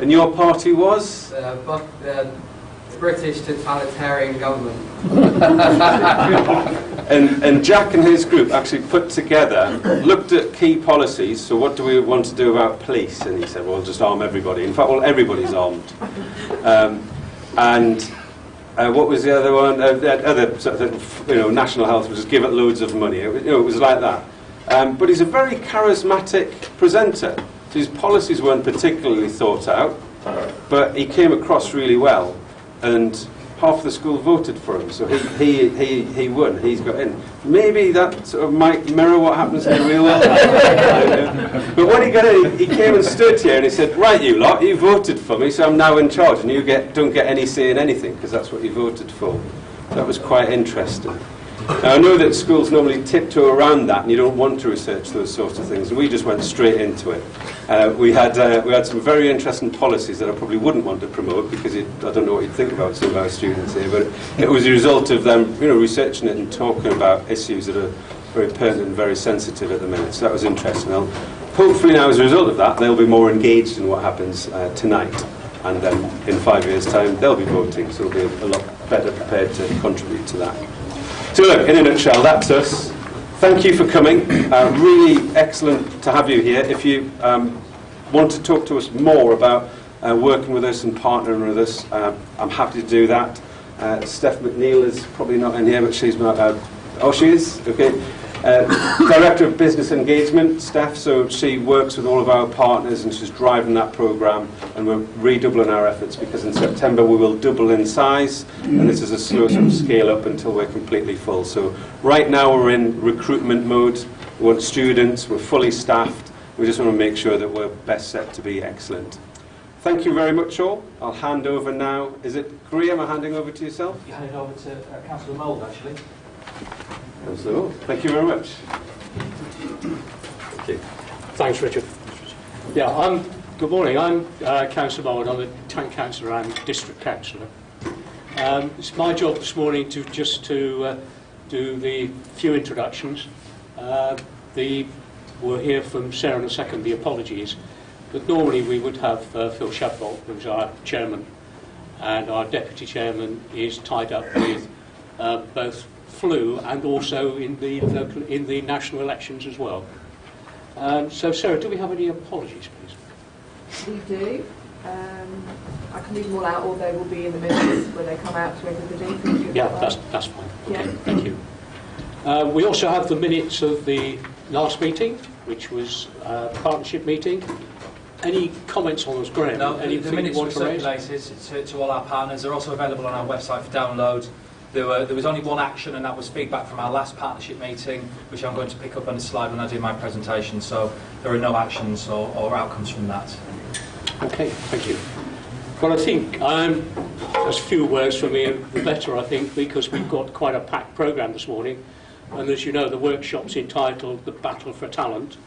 And your party was? The British totalitarian government. And Jack and his group actually put together, looked at key policies. So what do we want to do about police? And he said, well, just arm everybody. In fact, well, everybody's armed. What was the other one? Other sort of, national health was just give it loads of money. It was like that. But he's a very charismatic presenter. So his policies weren't particularly thought out, but he came across really well, and half the school voted for him. So he won. He's got in. Maybe that sort of might mirror what happens in the real world. But when he got in, he came and stood here and he said, "Right, you lot, you voted for me, so I'm now in charge, and you don't get any say in anything because that's what you voted for." That was quite interesting. Now, I know that schools normally tiptoe around that, and you don't want to research those sorts of things. And we just went straight into it. We had some very interesting policies that I probably wouldn't want to promote because I don't know what you'd think about some of our students here. But it was a result of them, researching it and talking about issues that are very pertinent and very sensitive at the minute. So that was interesting. Hopefully, now as a result of that, they'll be more engaged in what happens tonight, and then in 5 years' time, they'll be voting. So they'll be a lot better prepared to contribute to that. So look, in a nutshell, that's us. Thank you for coming. Really excellent to have you here. If you want to talk to us more about working with us and partnering with us, I'm happy to do that. Steph McNeil is probably not in here, but she's not. Oh, she is? Okay. Director of Business Engagement, Steph, so she works with all of our partners and she's driving that programme, and we're redoubling our efforts because in September we will double in size, and this is a slow sort of scale up until we're completely full. So right now we're in recruitment mode. We want students, we're fully staffed, we just want to make sure that we're best set to be excellent. Thank you very much all. I'll hand over now. Is it Graham? I'm handing over to yourself? You hand it over to Councillor Mould, actually. So, thank you very much. Thank you. Thanks, Richard. Yeah, good morning. I'm Councillor Mould. I'm the Town Councillor and District Councillor. It's my job this morning to do the few introductions. We'll hear from Sarah in a second, the apologies. But normally we would have Phil Shadbolt, who's our chairman, and our deputy chairman is tied up with both flu and also in the national elections as well. So Sarah, do we have any apologies, please? We do. I can leave them all out, or they will be in the minutes when they come out to everybody. Yeah, that's fine. Okay, yeah. Thank you. We also have the minutes of the last meeting, which was a partnership meeting. Any comments on those, Graham? No, anything the minutes you were want to raise? circulated to all our partners. They're also available on our website for download. There was only one action, and that was feedback from our last partnership meeting, which I'm going to pick up on a slide when I do my presentation. So there are no actions or outcomes from that. Okay, thank you. Well, I think just a few words from me, the better, I think, because we've got quite a packed programme this morning. And as you know, the workshop's entitled The Battle for Talent.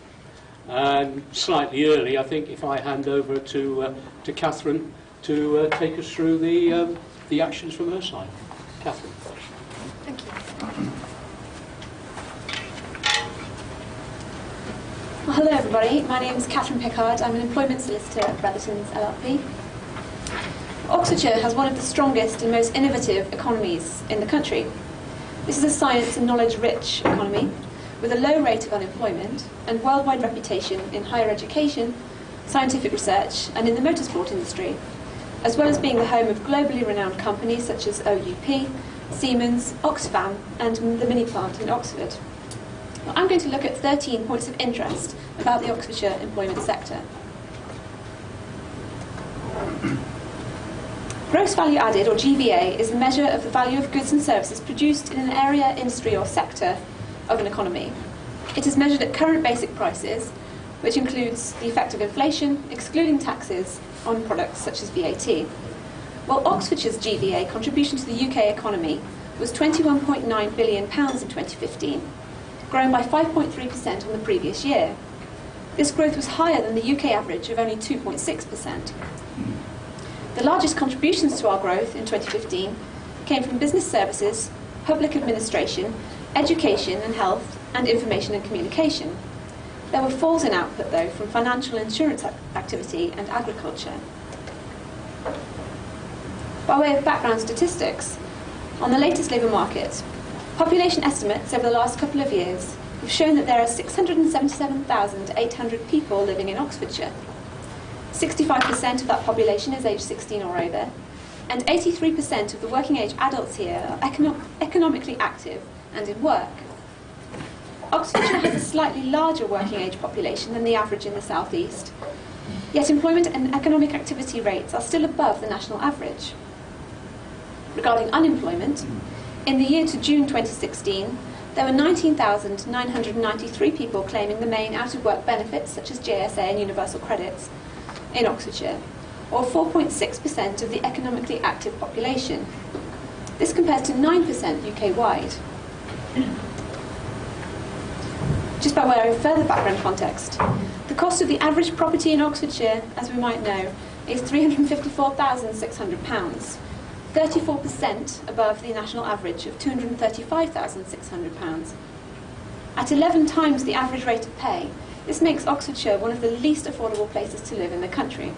And slightly early, I think, if I hand over to Kathryn to take us through the actions from her side. Kathryn. Thank you. Well, hello everybody, my name is Kathryn Pickard. I'm an employment solicitor at Brethertons LLP. Oxfordshire has one of the strongest and most innovative economies in the country. This is a science and knowledge-rich economy with a low rate of unemployment and worldwide reputation in higher education, scientific research and in the motorsport industry, as well as being the home of globally renowned companies such as OUP, Siemens, Oxfam and the mini plant in Oxford. Well, I'm going to look at 13 points of interest about the Oxfordshire employment sector. Gross value added, or GVA, is a measure of the value of goods and services produced in an area, industry or sector of an economy. It is measured at current basic prices, which includes the effect of inflation, excluding taxes on products such as VAT. While Oxfordshire's GVA contribution to the UK economy was £21.9 billion in 2015, growing by 5.3% on the previous year. This growth was higher than the UK average of only 2.6%. The largest contributions to our growth in 2015 came from business services, public administration, education and health, and information and communication. There were falls in output, though, from financial insurance activity and agriculture. By way of background statistics, on the latest labour market, population estimates over the last couple of years have shown that there are 677,800 people living in Oxfordshire. 65% of that population is aged 16 or over, and 83% of the working age adults here are economically active and in work. Oxfordshire has a slightly larger working age population than the average in the South East, yet employment and economic activity rates are still above the national average. Regarding unemployment, in the year to June 2016, there were 19,993 people claiming the main out-of-work benefits such as JSA and universal credits in Oxfordshire, or 4.6% of the economically active population. This compares to 9% UK-wide. Just by way of further background context, the cost of the average property in Oxfordshire, as we might know, is £354,600, 34% above the national average of £235,600. At 11 times the average rate of pay, this makes Oxfordshire one of the least affordable places to live in the country.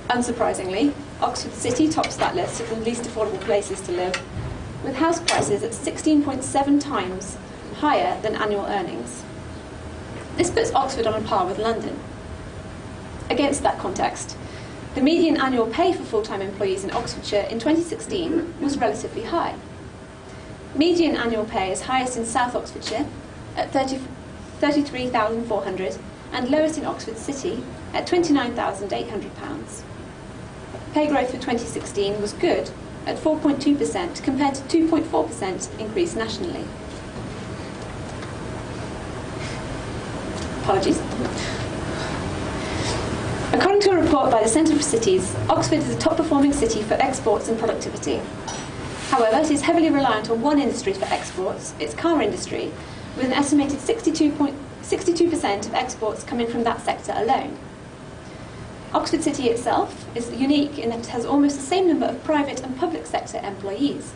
Unsurprisingly, Oxford City tops that list of the least affordable places to live, with house prices at 16.7 times higher than annual earnings. This puts Oxford on a par with London. Against that context, the median annual pay for full-time employees in Oxfordshire in 2016 was relatively high. Median annual pay is highest in South Oxfordshire at £33,400 and lowest in Oxford City at £29,800. Pay growth for 2016 was good at 4.2% compared to 2.4% increase nationally. Apologies. According to a report by the Centre for Cities, Oxford is a top-performing city for exports and productivity. However, it is heavily reliant on one industry for exports, its car industry, with an estimated 62% of exports coming from that sector alone. Oxford City itself is unique in that it has almost the same number of private and public sector employees,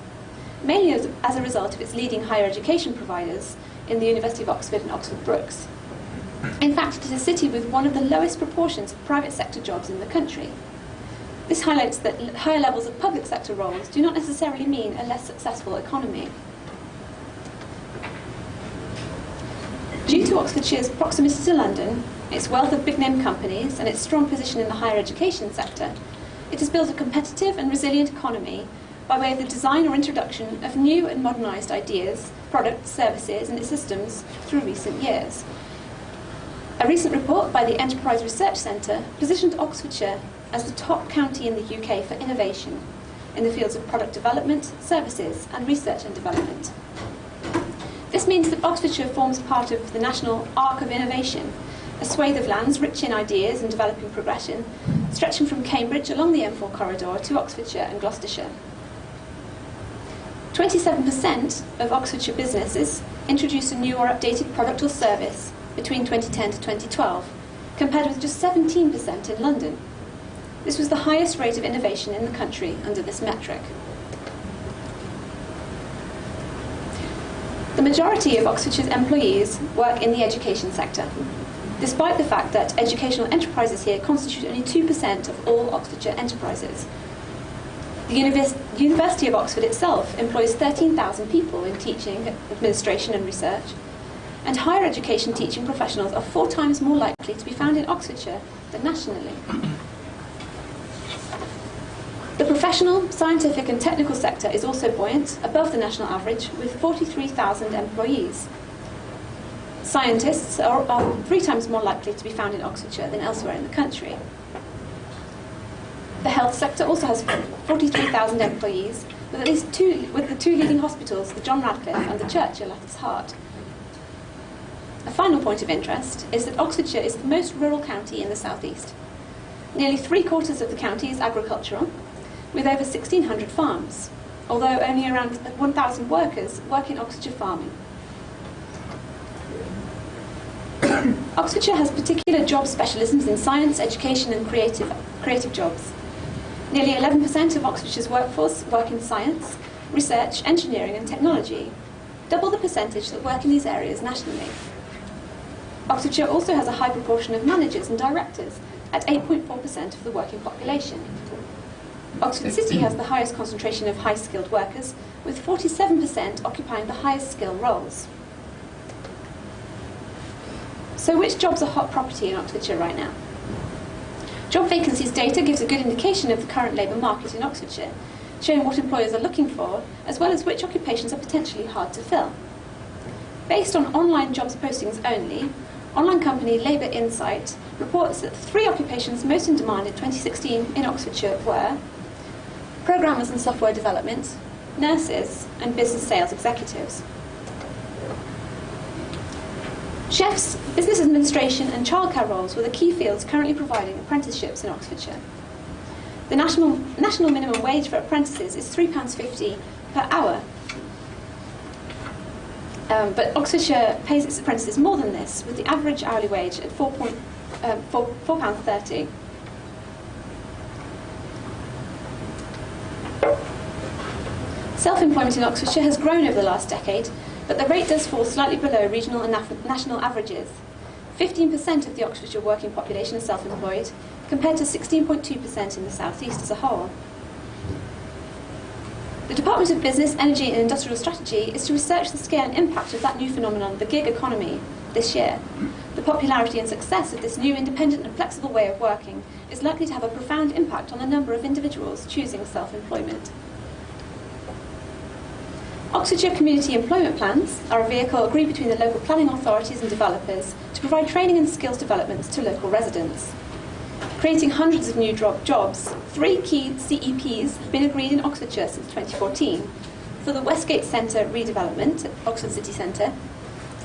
mainly as a result of its leading higher education providers in the University of Oxford and Oxford Brookes. In fact, it is a city with one of the lowest proportions of private sector jobs in the country. This highlights that higher levels of public sector roles do not necessarily mean a less successful economy. Due to Oxfordshire's proximity to London, its wealth of big-name companies and its strong position in the higher education sector, it has built a competitive and resilient economy by way of the design or introduction of new and modernised ideas, products, services and systems through recent years. A recent report by the Enterprise Research Centre positioned Oxfordshire as the top county in the UK for innovation in the fields of product development, services and research and development. This means that Oxfordshire forms part of the national arc of innovation, a swathe of lands rich in ideas and developing progression, stretching from Cambridge along the M4 corridor to Oxfordshire and Gloucestershire. 27% of Oxfordshire businesses introduced a new or updated product or service between 2010 to 2012, compared with just 17% in London. This was the highest rate of innovation in the country under this metric. The majority of Oxfordshire's employees work in the education sector, despite the fact that educational enterprises here constitute only 2% of all Oxfordshire enterprises. The University of Oxford itself employs 13,000 people in teaching, administration and research, and higher education teaching professionals are 4 times more likely to be found in Oxfordshire than nationally. The professional, scientific and technical sector is also buoyant, above the national average, with 43,000 employees. Scientists are 3 times more likely to be found in Oxfordshire than elsewhere in the country. The health sector also has 43,000 employees, with the 2 leading hospitals, the John Radcliffe and the Churchill, at its heart. A final point of interest is that Oxfordshire is the most rural county in the southeast. Nearly 3/4 of the county is agricultural, with over 1,600 farms, although only around 1,000 workers work in Oxfordshire farming. Oxfordshire has particular job specialisms in science, education and creative jobs. Nearly 11% of Oxfordshire's workforce work in science, research, engineering and technology, double the percentage that work in these areas nationally. Oxfordshire also has a high proportion of managers and directors, at 8.4% of the working population. Oxford City has the highest concentration of high-skilled workers, with 47% occupying the highest skill roles. So which jobs are hot property in Oxfordshire right now? Job vacancies data gives a good indication of the current labour market in Oxfordshire, showing what employers are looking for, as well as which occupations are potentially hard to fill. Based on online jobs postings only, online company Labour Insight reports that the 3 occupations most in demand in 2016 in Oxfordshire were programmers and software development, nurses, and business sales executives. Chefs, business administration and childcare roles were the key fields currently providing apprenticeships in Oxfordshire. The national minimum wage for apprentices is £3.50 per hour. But Oxfordshire pays its apprentices more than this, with the average hourly wage at £4.30. Self-employment in Oxfordshire has grown over the last decade, but the rate does fall slightly below regional and national averages. 15% of the Oxfordshire working population is self-employed, compared to 16.2% in the South East as a whole. The Department of Business, Energy and Industrial Strategy is to research the scale and impact of that new phenomenon, the gig economy, this year. The popularity and success of this new independent and flexible way of working is likely to have a profound impact on the number of individuals choosing self-employment. Oxfordshire Community Employment Plans are a vehicle agreed between the local planning authorities and developers to provide training and skills developments to local residents. Creating hundreds of new jobs, 3 key CEPs have been agreed in Oxfordshire since 2014 for the Westgate Centre redevelopment at Oxford City Centre,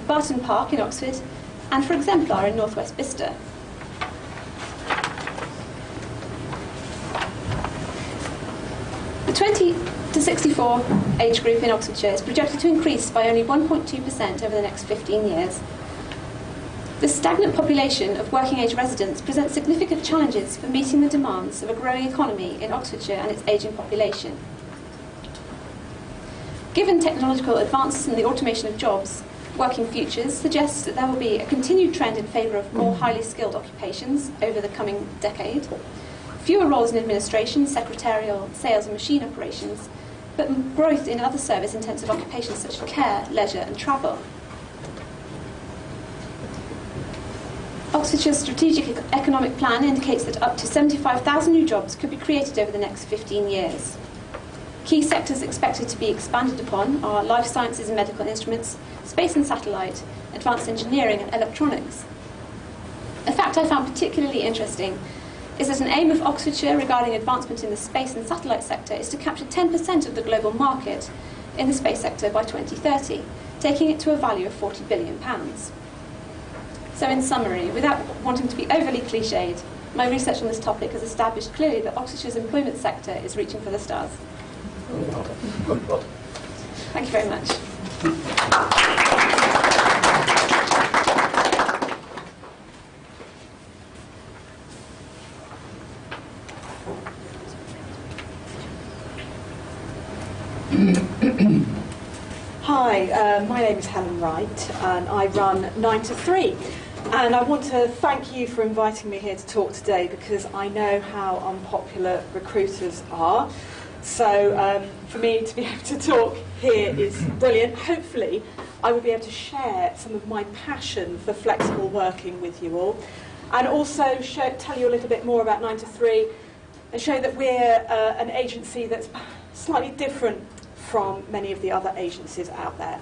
Barton Park in Oxford, and for Exemplar in North West Bicester. The 20 to 64 age group in Oxfordshire is projected to increase by only 1.2% over the next 15 years. The stagnant population of working-age residents presents significant challenges for meeting the demands of a growing economy in Oxfordshire and its ageing population. Given technological advances in the automation of jobs, Working Futures suggests that there will be a continued trend in favour of more highly skilled occupations over the coming decade, fewer roles in administration, secretarial, sales and machine operations, but growth in other service-intensive occupations such as care, leisure and travel. Oxfordshire's Strategic Economic Plan indicates that up to 75,000 new jobs could be created over the next 15 years. Key sectors expected to be expanded upon are life sciences and medical instruments, space and satellite, advanced engineering and electronics. A fact I found particularly interesting is that an aim of Oxfordshire regarding advancement in the space and satellite sector is to capture 10% of the global market in the space sector by 2030, taking it to a value of £40 billion. So in summary, without wanting to be overly cliched, my research on this topic has established clearly that Oxfordshire's employment sector is reaching for the stars. Thank you very much. Hi, my name is Helen Wright and I run 9 to 3. And I want to thank you for inviting me here to talk today because I know how unpopular recruiters are. So for me to be able to talk here is brilliant. Hopefully I will be able to share some of my passion for flexible working with you all and also tell you a little bit more about 9 to 3 and show that we're an agency that's slightly different from many of the other agencies out there.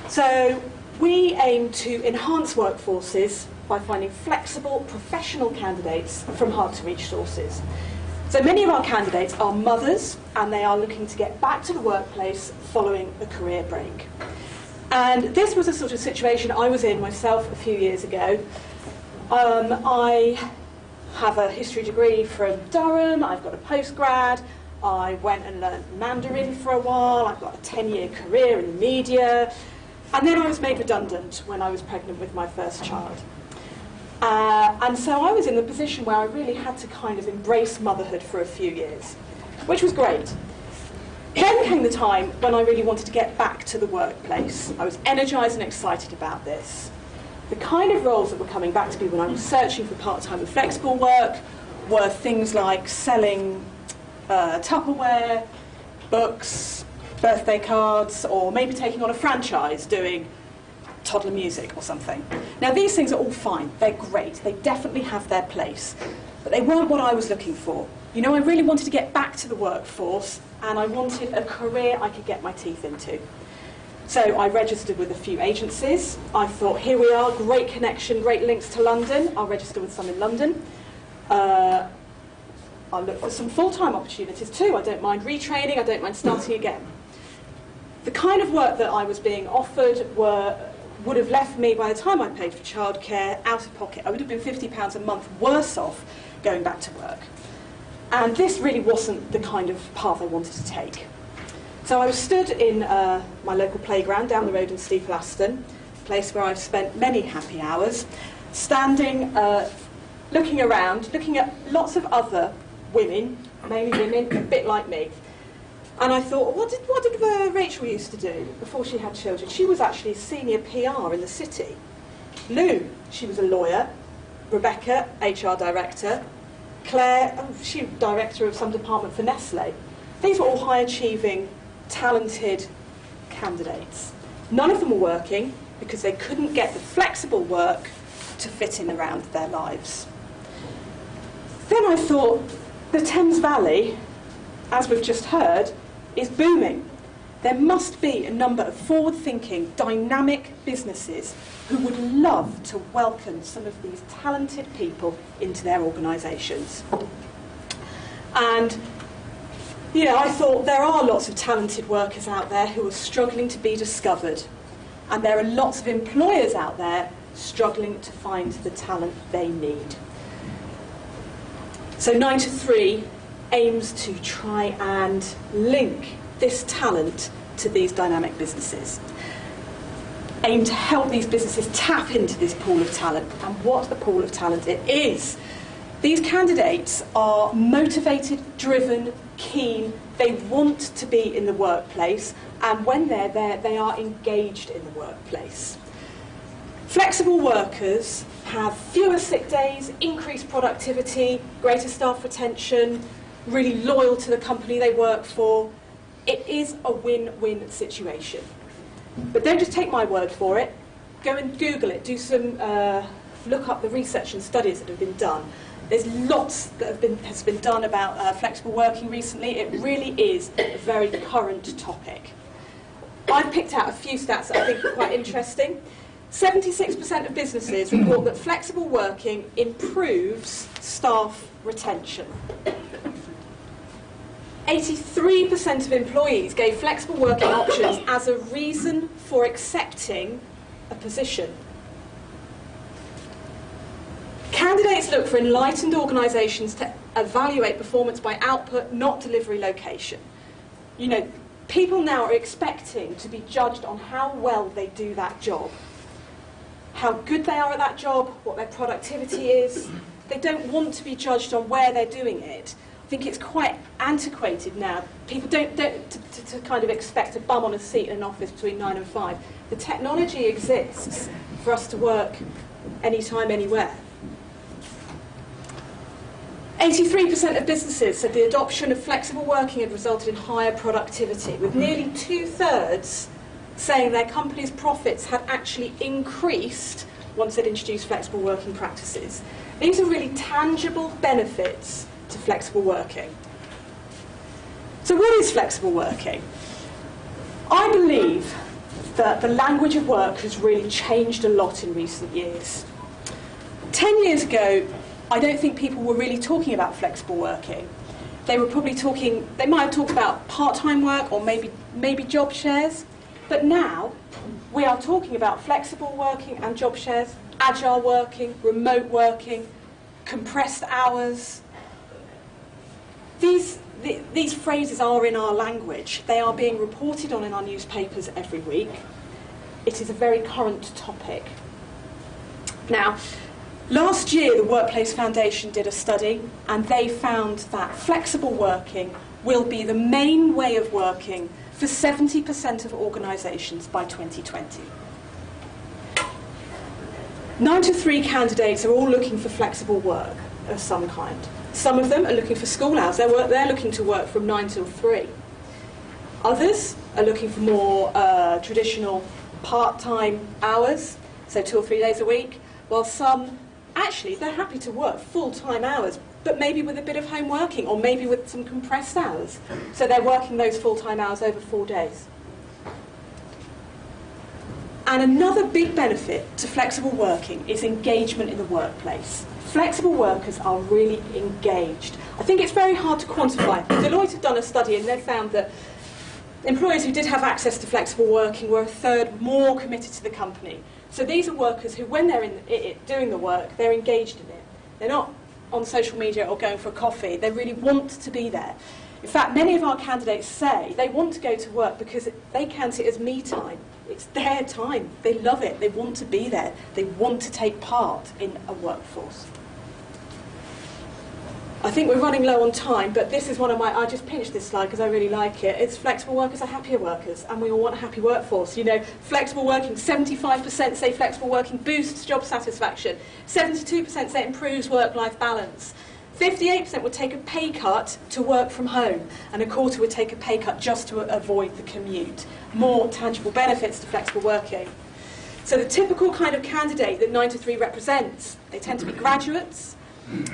So we aim to enhance workforces by finding flexible professional candidates from hard-to-reach sources. So many of our candidates are mothers and they are looking to get back to the workplace following a career break. And this was a sort of situation I was in myself a few years ago. I have a history degree from Durham, I've got a postgrad, I went and learned Mandarin for a while, I've got a 10-year career in the media, and then I was made redundant when I was pregnant with my first child. And so I was in the position where I really had to kind of embrace motherhood for a few years, which was great. Then came the time when I really wanted to get back to the workplace. I was energised and excited about this. The kind of roles that were coming back to me when I was searching for part-time and flexible work were things like selling Tupperware, books, birthday cards, or maybe taking on a franchise doing toddler music or something. Now, these things are all fine. They're great. They definitely have their place. But they weren't what I was looking for. You know, I really wanted to get back to the workforce, and I wanted a career I could get my teeth into. So I registered with a few agencies. I thought, here we are, great connection, great links to London. I'll register with some in London. I'll look for some full-time opportunities too. I don't mind retraining, I don't mind starting again. The kind of work that I was being offered would have left me, by the time I paid for childcare, out of pocket. I would have been £50 a month worse off going back to work. And this really wasn't the kind of path I wanted to take. So I was stood in my local playground down the road in Steeple Aston, a place where I've spent many happy hours, standing, looking around, looking at lots of other women, mainly women, a bit like me. And I thought, what did Rachel used to do before she had children? She was actually senior PR in the city. Lou, she was a lawyer. Rebecca, HR director. Claire, she was director of some department for Nestle. These were all high-achieving, talented candidates. None of them were working because they couldn't get the flexible work to fit in around their lives. Then I thought, the Thames Valley, as we've just heard, is booming. There must be a number of forward-thinking, dynamic businesses who would love to welcome some of these talented people into their organisations. And, you know, I thought there are lots of talented workers out there who are struggling to be discovered. And there are lots of employers out there struggling to find the talent they need. So 9 to 3 aims to try and link this talent to these dynamic businesses. Aim to help these businesses tap into this pool of talent, and what a pool of talent it is. These candidates are motivated, driven, keen, they want to be in the workplace, and when they're there, they are engaged in the workplace. Flexible workers have fewer sick days, increased productivity, greater staff retention, really loyal to the company they work for. It is a win-win situation. But don't just take my word for it. Go and Google it. Do some, look up the research and studies that have been done. There's lots that has been done about flexible working recently. It really is a very current topic. I've picked out a few stats that I think are quite interesting. 76% of businesses report that flexible working improves staff retention. 83% of employees gave flexible working options as a reason for accepting a position. Candidates look for enlightened organisations to evaluate performance by output, not delivery location. You know, people now are expecting to be judged on how well they do that job, how good they are at that job, what their productivity is. They don't want to be judged on where they're doing it. I think it's quite antiquated now. People don't to kind of expect a bum on a seat in an office between 9 and 5. The technology exists for us to work anytime, anywhere. 83% of businesses said the adoption of flexible working had resulted in higher productivity, with nearly 2/3 saying their company's profits had actually increased once they'd introduced flexible working practices. These are really tangible benefits to flexible working. So what is flexible working? I believe that the language of work has really changed a lot in recent years. 10 years ago, I don't think people were really talking about flexible working. They were probably talking, they might have talked about part-time work or maybe job shares. But now, we are talking about flexible working and job shares, agile working, remote working, compressed hours. These phrases are in our language. They are being reported on in our newspapers every week. It is a very current topic. Now, last year, the Workplace Foundation did a study, and they found that flexible working will be the main way of working for 70% of organisations by 2020. 9 to 3 candidates are all looking for flexible work of some kind. Some of them are looking for school hours. They're looking to work from 9 till 3. Others are looking for more traditional part-time hours, so 2 or 3 days a week, while some, actually, they're happy to work full-time hours, but maybe with a bit of home working, or maybe with some compressed hours. So they're working those full-time hours over 4 days. And another big benefit to flexible working is engagement in the workplace. Flexible workers are really engaged. I think it's very hard to quantify. Deloitte have done a study and they've found that employers who did have access to flexible working were a third more committed to the company. So these are workers who, when they're doing the work, they're engaged in it. They're not on social media or going for a coffee. They really want to be there. In fact, many of our candidates say they want to go to work because they count it as me time. It's their time. They love it. They want to be there. They want to take part in a workforce. I think we're running low on time, but this is one of my... I just pinched this slide because I really like it. It's flexible workers are happier workers, and we all want a happy workforce. You know, flexible working, 75% say flexible working boosts job satisfaction. 72% say it improves work-life balance. 58% would take a pay cut to work from home, and a quarter would take a pay cut just to avoid the commute. More tangible benefits to flexible working. So the typical kind of candidate that 9 to 3 represents, they tend to be graduates.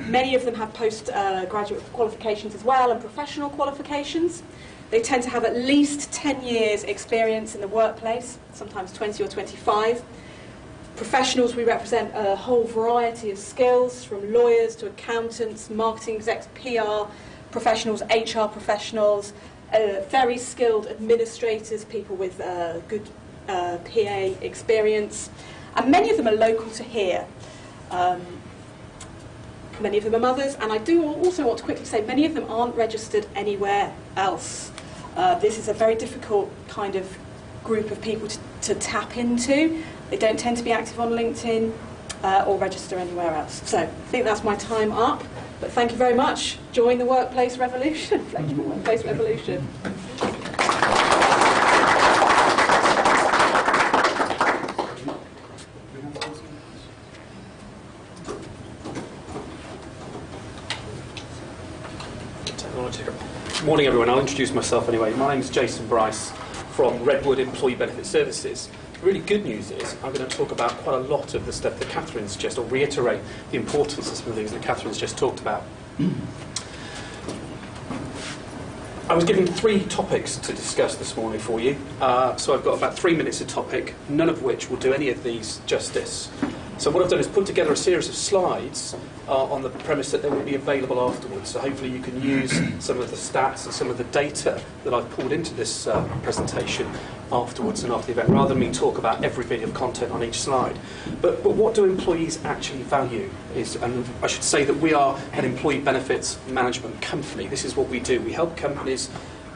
Many of them have postgraduate qualifications as well, and professional qualifications. They tend to have at least 10 years experience in the workplace, sometimes 20 or 25. Professionals, we represent a whole variety of skills, from lawyers to accountants, marketing execs, PR professionals, HR professionals, very skilled administrators, people with good PA experience. And many of them are local to here. Many of them are mothers, and I do also want to quickly say many of them aren't registered anywhere else. This is a very difficult kind of group of people to tap into. They don't tend to be active on LinkedIn or register anywhere else. So I think that's my time up, but thank you very much. Join the workplace revolution, flexible workplace revolution. Good morning, everyone. I'll introduce myself anyway. My name is Jason Brice from Redwood Employee Benefit Services. The really good news is I'm going to talk about quite a lot of the stuff that Kathryn's just, or reiterate the importance of some of the things that Kathryn's just talked about. I was given 3 topics to discuss this morning for you, so I've got about 3 minutes a topic, none of which will do any of these justice. So what I've done is put together a series of slides on the premise that they will be available afterwards. So hopefully you can use some of the stats and some of the data that I've pulled into this presentation afterwards and after the event, rather than me talk about every bit of content on each slide. But what do employees actually value? And I should say that we are an employee benefits management company. This is what we do. We help companies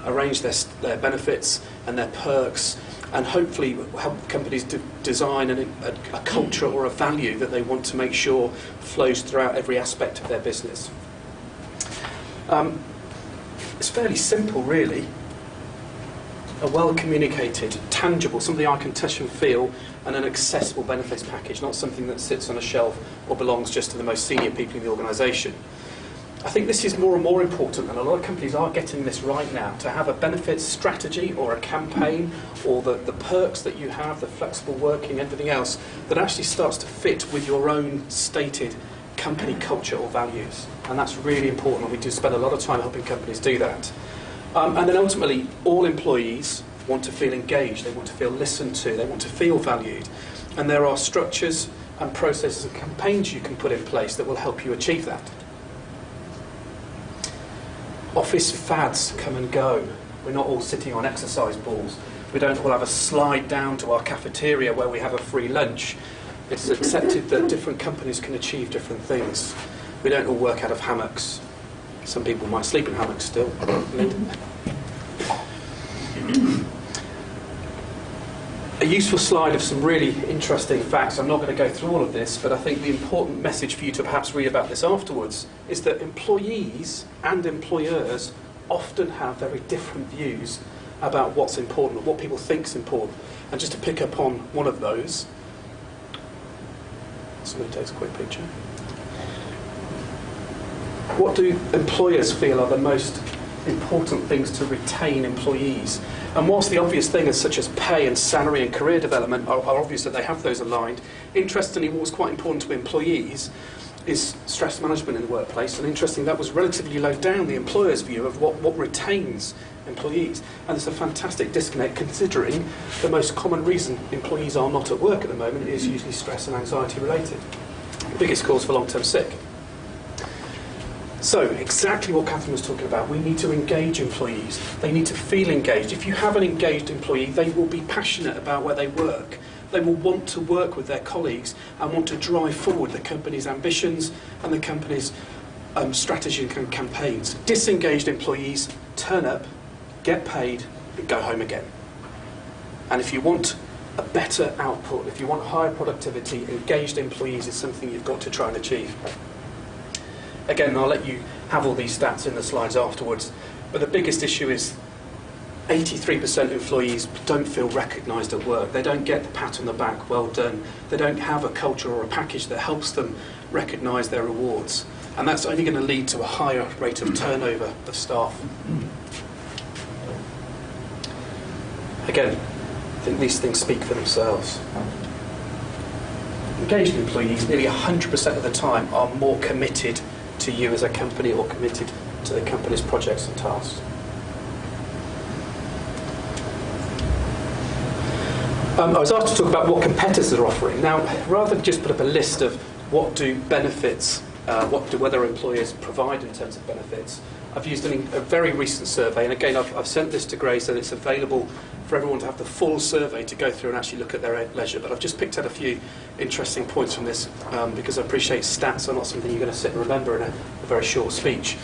arrange their benefits and their perks, and hopefully help companies design a culture or a value that they want to make sure flows throughout every aspect of their business. It's fairly simple, really. A well-communicated, tangible, something I can touch and feel, and an accessible benefits package, not something that sits on a shelf or belongs just to the most senior people in the organisation. I think this is more and more important, and a lot of companies are getting this right now, to have a benefits strategy or a campaign, or the perks that you have, the flexible working, everything else, that actually starts to fit with your own stated company culture or values. And that's really important, and we do spend a lot of time helping companies do that. And then ultimately, all employees want to feel engaged, they want to feel listened to, they want to feel valued. And there are structures and processes and campaigns you can put in place that will help you achieve that. Office fads come and go. We're not all sitting on exercise balls. We don't all have a slide down to our cafeteria where we have a free lunch. It's accepted that different companies can achieve different things. We don't all work out of hammocks. Some people might sleep in hammocks still. A useful slide of some really interesting facts. I'm not going to go through all of this, but I think the important message for you to perhaps read about this afterwards is that employees and employers often have very different views about what's important, what people think is important. And just to pick up on one of those, somebody takes a quick picture. What do employers feel are the most important things to retain employees? And whilst the obvious things such as pay and salary and career development are obvious that they have those aligned, interestingly what was quite important to employees is stress management in the workplace, and interesting that was relatively low down the employer's view of what retains employees. And there's a fantastic disconnect considering the most common reason employees are not at work at the moment is usually stress and anxiety related. The biggest cause for long-term sick. So, exactly what Kathryn was talking about, we need to engage employees. They need to feel engaged. If you have an engaged employee, they will be passionate about where they work. They will want to work with their colleagues and want to drive forward the company's ambitions and the company's strategy and campaigns. Disengaged employees turn up, get paid, and go home again. And if you want a better output, if you want higher productivity, engaged employees is something you've got to try and achieve. Again, I'll let you have all these stats in the slides afterwards, but the biggest issue is 83% of employees don't feel recognised at work. They don't get the pat on the back, well done. They don't have a culture or a package that helps them recognise their rewards. And that's only going to lead to a higher rate of turnover of staff. Again, I think these things speak for themselves. Engaged employees, nearly 100% of the time, are more committed to you as a company or committed to the company's projects and tasks. I was asked to talk about what competitors are offering. Now, rather than just put up a list of what do benefits, what do other employers provide in terms of benefits, I've used a very recent survey, and again, I've sent this to Grace, and it's available for everyone to have the full survey to go through and actually look at their leisure. But I've just picked out a few interesting points from this because I appreciate stats are not something you're going to sit and remember in a very short speech.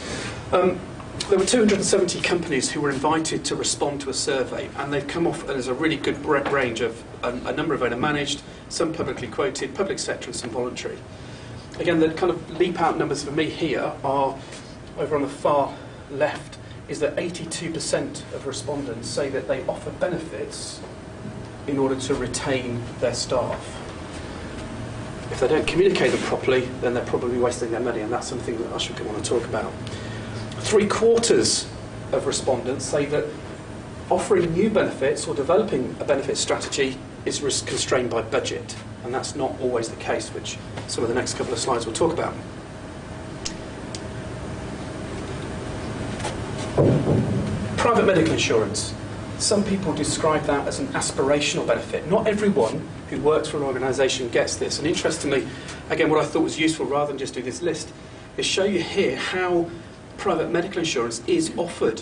There were 270 companies who were invited to respond to a survey, and they've come off as a really good range of a number of owner-managed, some publicly quoted, public sector and some voluntary. Again, the kind of leap-out numbers for me here are, over on the far left, is that 82% of respondents say that they offer benefits in order to retain their staff. If they don't communicate them properly, then they're probably wasting their money, and that's something that I should want to talk about. 3/4 of respondents say that offering new benefits or developing a benefit strategy is constrained by budget, and that's not always the case, which some of the next couple of slides will talk about. Private medical insurance. Some people describe that as an aspirational benefit. Not everyone who works for an organisation gets this, and interestingly, again, what I thought was useful rather than just do this list is show you here how private medical insurance is offered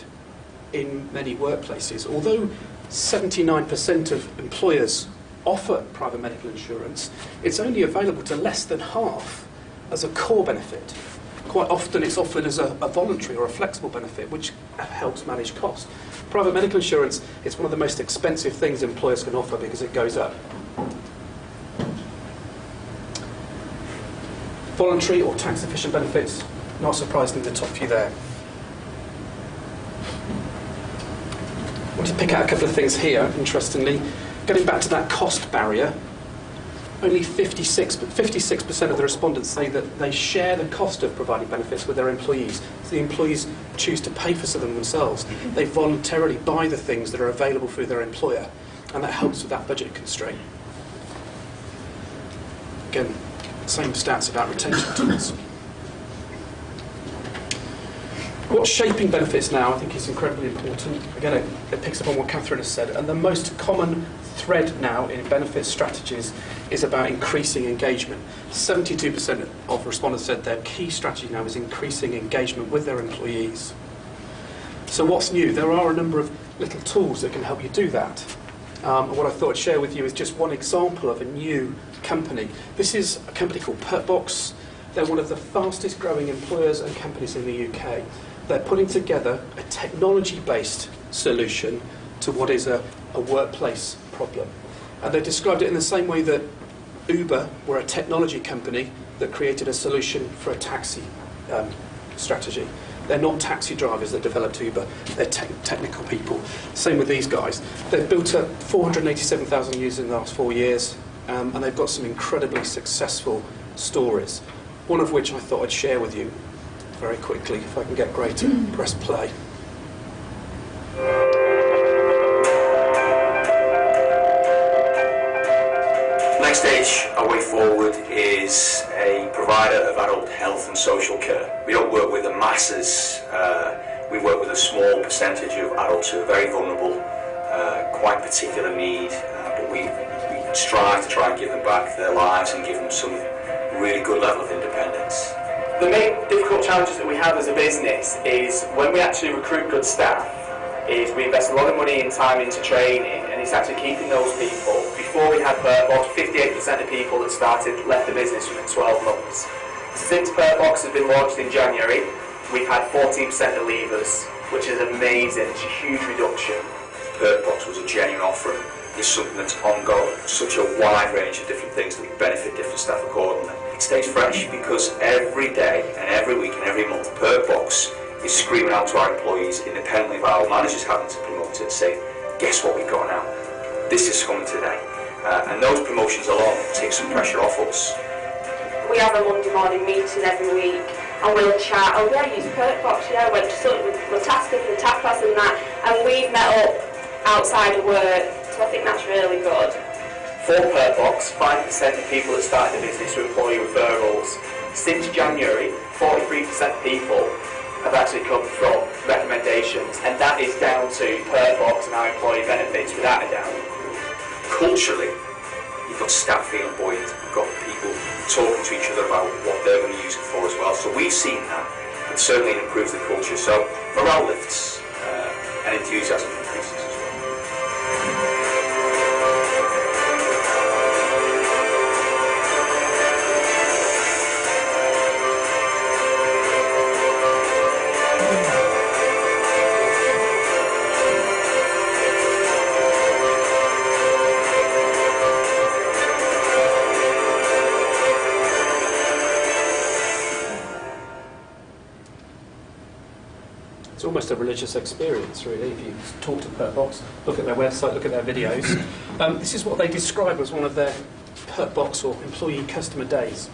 in many workplaces. Although 79% of employers offer private medical insurance, it's only available to less than half as a core benefit. Quite often it's offered as a voluntary or a flexible benefit, which helps manage costs. Private medical insurance is one of the most expensive things employers can offer because it goes up. Voluntary or tax-efficient benefits, not surprisingly, the top few there. I want to pick out a couple of things here, interestingly. Getting back to that cost barrier, only 56% of the respondents say that they share the cost of providing benefits with their employees. So the employees choose to pay for some of them themselves. They voluntarily buy the things that are available through their employer, and that helps with that budget constraint. Again, same stats about retention tools. What's shaping benefits now, I think, is incredibly important. Again, it picks up on what Kathryn has said. And the most common thread now in benefits strategies is about increasing engagement. 72% of respondents said their key strategy now is increasing engagement with their employees. So what's new? There are a number of little tools that can help you do that. And what I thought I'd share with you is just one example of a new company. This is a company called Pertbox. They're one of the fastest growing employers and companies in the UK. They're putting together a technology-based solution to what is a workplace problem. And they described it in the same way that Uber were a technology company that created a solution for a taxi strategy. They're not taxi drivers that developed Uber, they're technical people. Same with these guys. They've built up 487,000 users in the last 4 years, and they've got some incredibly successful stories, one of which I thought I'd share with you. very quickly, if I can get Gray to press play. Next stage, our way forward, is a provider of adult health and social care. We don't work with the masses, we work with a small percentage of adults who are very vulnerable, quite particular need, but we strive to try and give them back their lives and give them some really good level of independence. The main difficult challenges that we have as a business is when we actually recruit good staff, is we invest a lot of money and time into training, and it's actually keeping those people. Before we had Bird 58% of people that started left the business within 12 months. Since Bird Box has been launched in January, we've had 14% of leavers, which is amazing. It's a huge reduction. Bird Box was a genuine offering. It's something that's ongoing, such a wide range of different things that we benefit different staff accordingly. It stays fresh because every day and every week and every month, Bird Box is screaming out to our employees, independently of our managers having to promote it, saying, guess what we've got now? This is coming today. And those promotions alone take some pressure off us. We have a Monday morning meeting every week, and we'll chat, oh yeah, use Perk Box, yeah, we're tasking for the tap pass and that, and we've met up outside of work, so I think that's really good. For Perk Box, 5% of people that started the business were employee referrals. Since January, 43% of people have actually come from recommendations, and that is down to Perk Box and our employee benefits, without a doubt. Culturally, you've got staff feeling buoyant, you've got people talking to each other about what they're going to use it for as well. So we've seen that, and certainly it improves the culture. So morale lifts and enthusiasm increases as well. Almost a religious experience, really, if you talk to Perk Box, look at their website, look at their videos. This is what they describe as one of their Perk Box or employee customer days.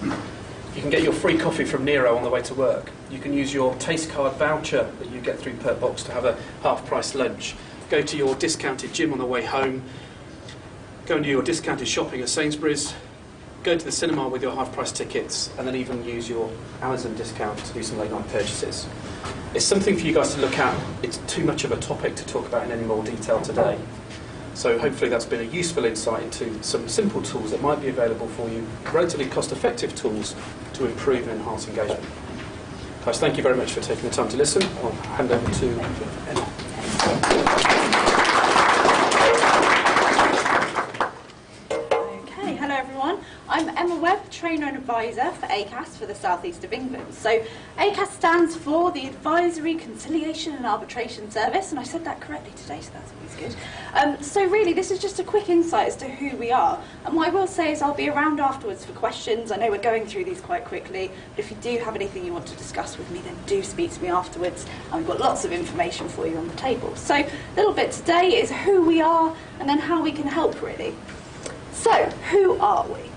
You can get your free coffee from Nero on the way to work. You can use your taste card voucher that you get through Perk Box to have a half-price lunch. Go to your discounted gym on the way home. Go and do your discounted shopping at Sainsbury's. Go to the cinema with your half-price tickets, and then even use your Amazon discount to do some late-night purchases. It's something for you guys to look at. It's too much of a topic to talk about in any more detail today. So hopefully that's been a useful insight into some simple tools that might be available for you, relatively cost-effective tools to improve and enhance engagement. Guys, thank you very much for taking the time to listen. I'll hand over to Emma. Okay, hello everyone. I'm Emma Webb, Trainer and Advisor for Acas for the South East of England. So Acas stands for the Advisory, Conciliation and Arbitration Service, and I said that correctly today, so that's always good. So really, this is just a quick insight as to who we are. And what I will say is I'll be around afterwards for questions. I know we're going through these quite quickly, but if you do have anything you want to discuss with me, then do speak to me afterwards. And we've got lots of information for you on the table. So a little bit today is who we are and then how we can help, really. So, who are we?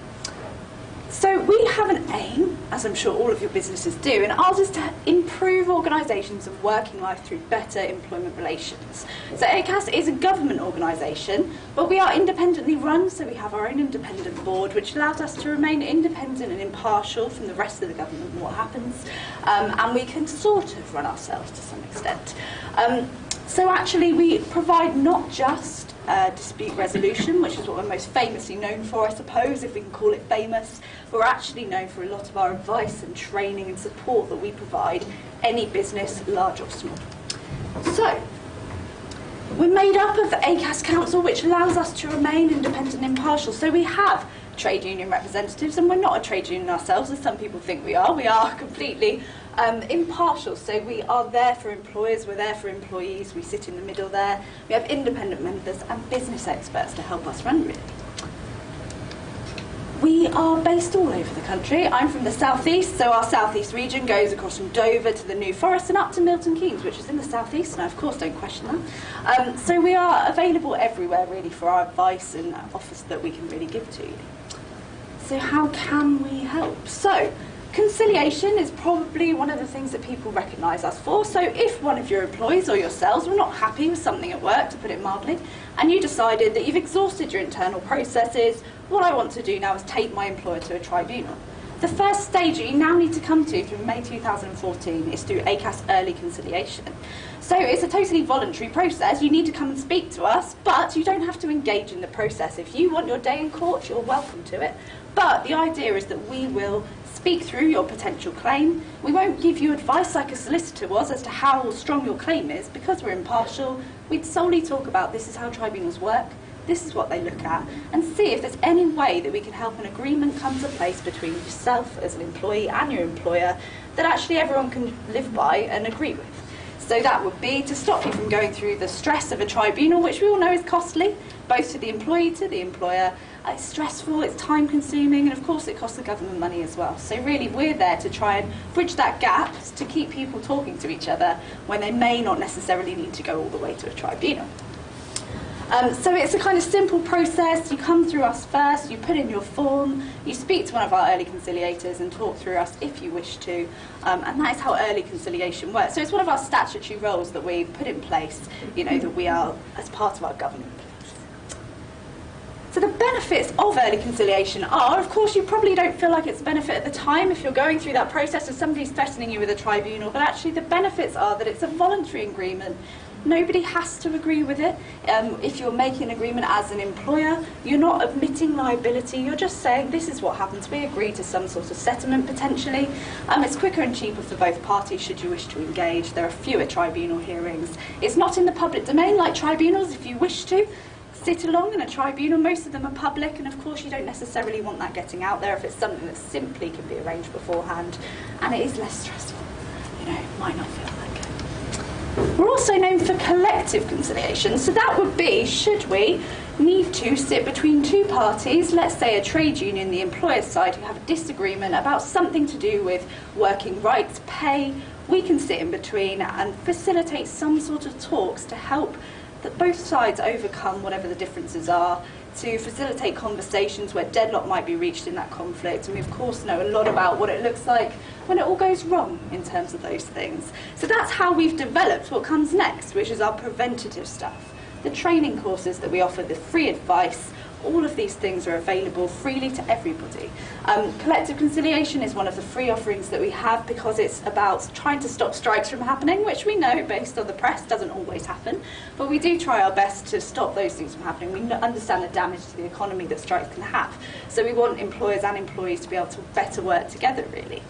So we have an aim, as I'm sure all of your businesses do, and ours is to improve organisations and working life through better employment relations. So Acas is a government organisation, but we are independently run, so we have our own independent board, which allows us to remain independent and impartial from the rest of the government and what happens, and we can sort of run ourselves to some extent. So actually we provide not just dispute resolution, which is what we're most famously known for, I suppose, if we can call it famous. We're actually known for a lot of our advice and training and support that we provide any business, large or small. So, we're made up of the Acas Council, which allows us to remain independent and impartial. So we have trade union representatives, and we're not a trade union ourselves, as some people think we are. We are completely impartial, so we are there for employers, we're there for employees, we sit in the middle there. We have independent members and business experts to help us run, really. We are based all over the country. I'm from the southeast, so our southeast region goes across from Dover to the New Forest and up to Milton Keynes, which is in the southeast, and I, of course, don't question that. So we are available everywhere, really, for our advice and offers that we can really give to you. So how can we help? So, Conciliation is probably one of the things that people recognise us for. So if one of your employees or yourselves were not happy with something at work, to put it mildly, and you decided that you've exhausted your internal processes, what I want to do now is take my employer to a tribunal. The first stage that you now need to come to from May 2014 is through Acas early conciliation. So it's a totally voluntary process. You need to come and speak to us, but you don't have to engage in the process. If you want your day in court, you're welcome to it. But the idea is that we will speak through your potential claim. We won't give you advice like a solicitor was as to how strong your claim is, because we're impartial. We'd solely talk about this is how tribunals work, this is what they look at, and see if there's any way that we can help an agreement come to place between yourself as an employee and your employer that actually everyone can live by and agree with. So that would be to stop you from going through the stress of a tribunal, which we all know is costly, both to the employee, to the employer. It's stressful, it's time consuming, and of course it costs the government money as well. So really we're there to try and bridge that gap to keep people talking to each other when they may not necessarily need to go all the way to a tribunal. So it's a kind of simple process. You come through us first, you put in your form, you speak to one of our early conciliators and talk through us if you wish to, and that is how early conciliation works. So it's one of our statutory roles that we put in place, that we are as part of our government. So the benefits of early conciliation are, of course, you probably don't feel like it's a benefit at the time if you're going through that process and somebody's threatening you with a tribunal, but actually the benefits are that it's a voluntary agreement. Nobody has to agree with it. If you're making an agreement as an employer, you're not admitting liability, you're just saying this is what happens. We agree to some sort of settlement potentially. It's quicker and cheaper for both parties should you wish to engage. There are fewer tribunal hearings. It's not in the public domain like tribunals if you wish to sit along in a tribunal. Most of them are public, and of course you don't necessarily want that getting out there if it's something that simply can be arranged beforehand, and it is less stressful. Might not feel like it. We're also known for collective conciliation, so that would be should we need to sit between two parties, let's say a trade union, the employer's side, who have a disagreement about something to do with working rights, pay. We can sit in between and facilitate some sort of talks to help that both sides overcome whatever the differences are, to facilitate conversations where deadlock might be reached in that conflict. And we of course know a lot about what it looks like when it all goes wrong in terms of those things. So that's how we've developed what comes next, which is our preventative stuff. The training courses that we offer, the free advice, all of these things are available freely to everybody. Collective conciliation is one of the free offerings that we have because it's about trying to stop strikes from happening, which we know, based on the press, doesn't always happen. But we do try our best to stop those things from happening. We understand the damage to the economy that strikes can have. So we want employers and employees to be able to better work together, really,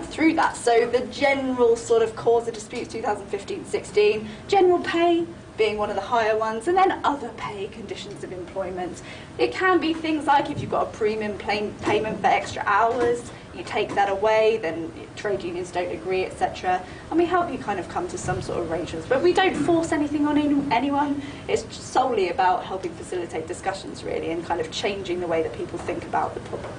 through that. So the general sort of cause of disputes 2015-16, general pay being one of the higher ones, and then other pay conditions of employment. It can be things like if you've got a premium payment for extra hours, you take that away, then trade unions don't agree, etc. And we help you kind of come to some sort of arrangements. But we don't force anything on anyone. It's solely about helping facilitate discussions, really, and kind of changing the way that people think about the problem.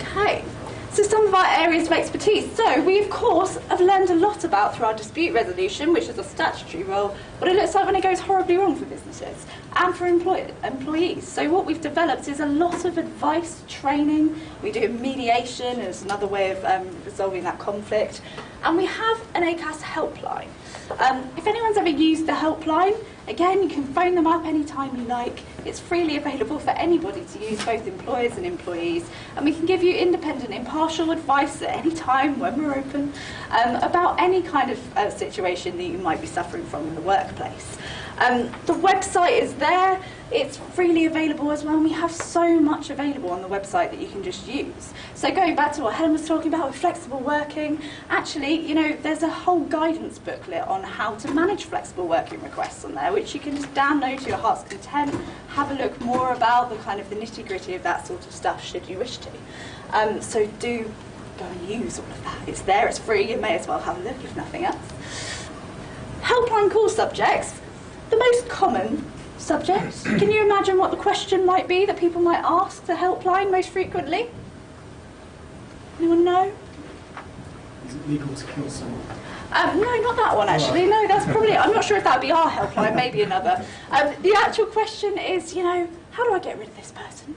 Okay. So some of our areas of expertise. So we, of course, have learned a lot about through our dispute resolution, which is a statutory role, what it looks like when it goes horribly wrong for businesses and for employees. So what we've developed is a lot of advice, training. We do mediation as another way of resolving that conflict. And we have an Acas helpline. If anyone's ever used the helpline, again, you can phone them up anytime you like. It's freely available for anybody to use, both employers and employees. And we can give you independent, impartial advice at any time when we're open about any kind of situation that you might be suffering from in the workplace. The website is there. It's freely available as well, and we have so much available on the website that you can just use. So going back to what Helen was talking about with flexible working, actually, there's a whole guidance booklet on how to manage flexible working requests on there, which you can just download to your heart's content, have a look more about the kind of the nitty-gritty of that sort of stuff, should you wish to. So do go and use all of that. It's there, it's free, you may as well have a look if nothing else. Helpline call subjects. The most common subject. Can you imagine what the question might be that people might ask the helpline most frequently? Anyone know? Is it legal to kill someone? No, not that one actually. No, that's probably, I'm not sure if that would be our helpline, maybe another. The actual question is, how do I get rid of this person?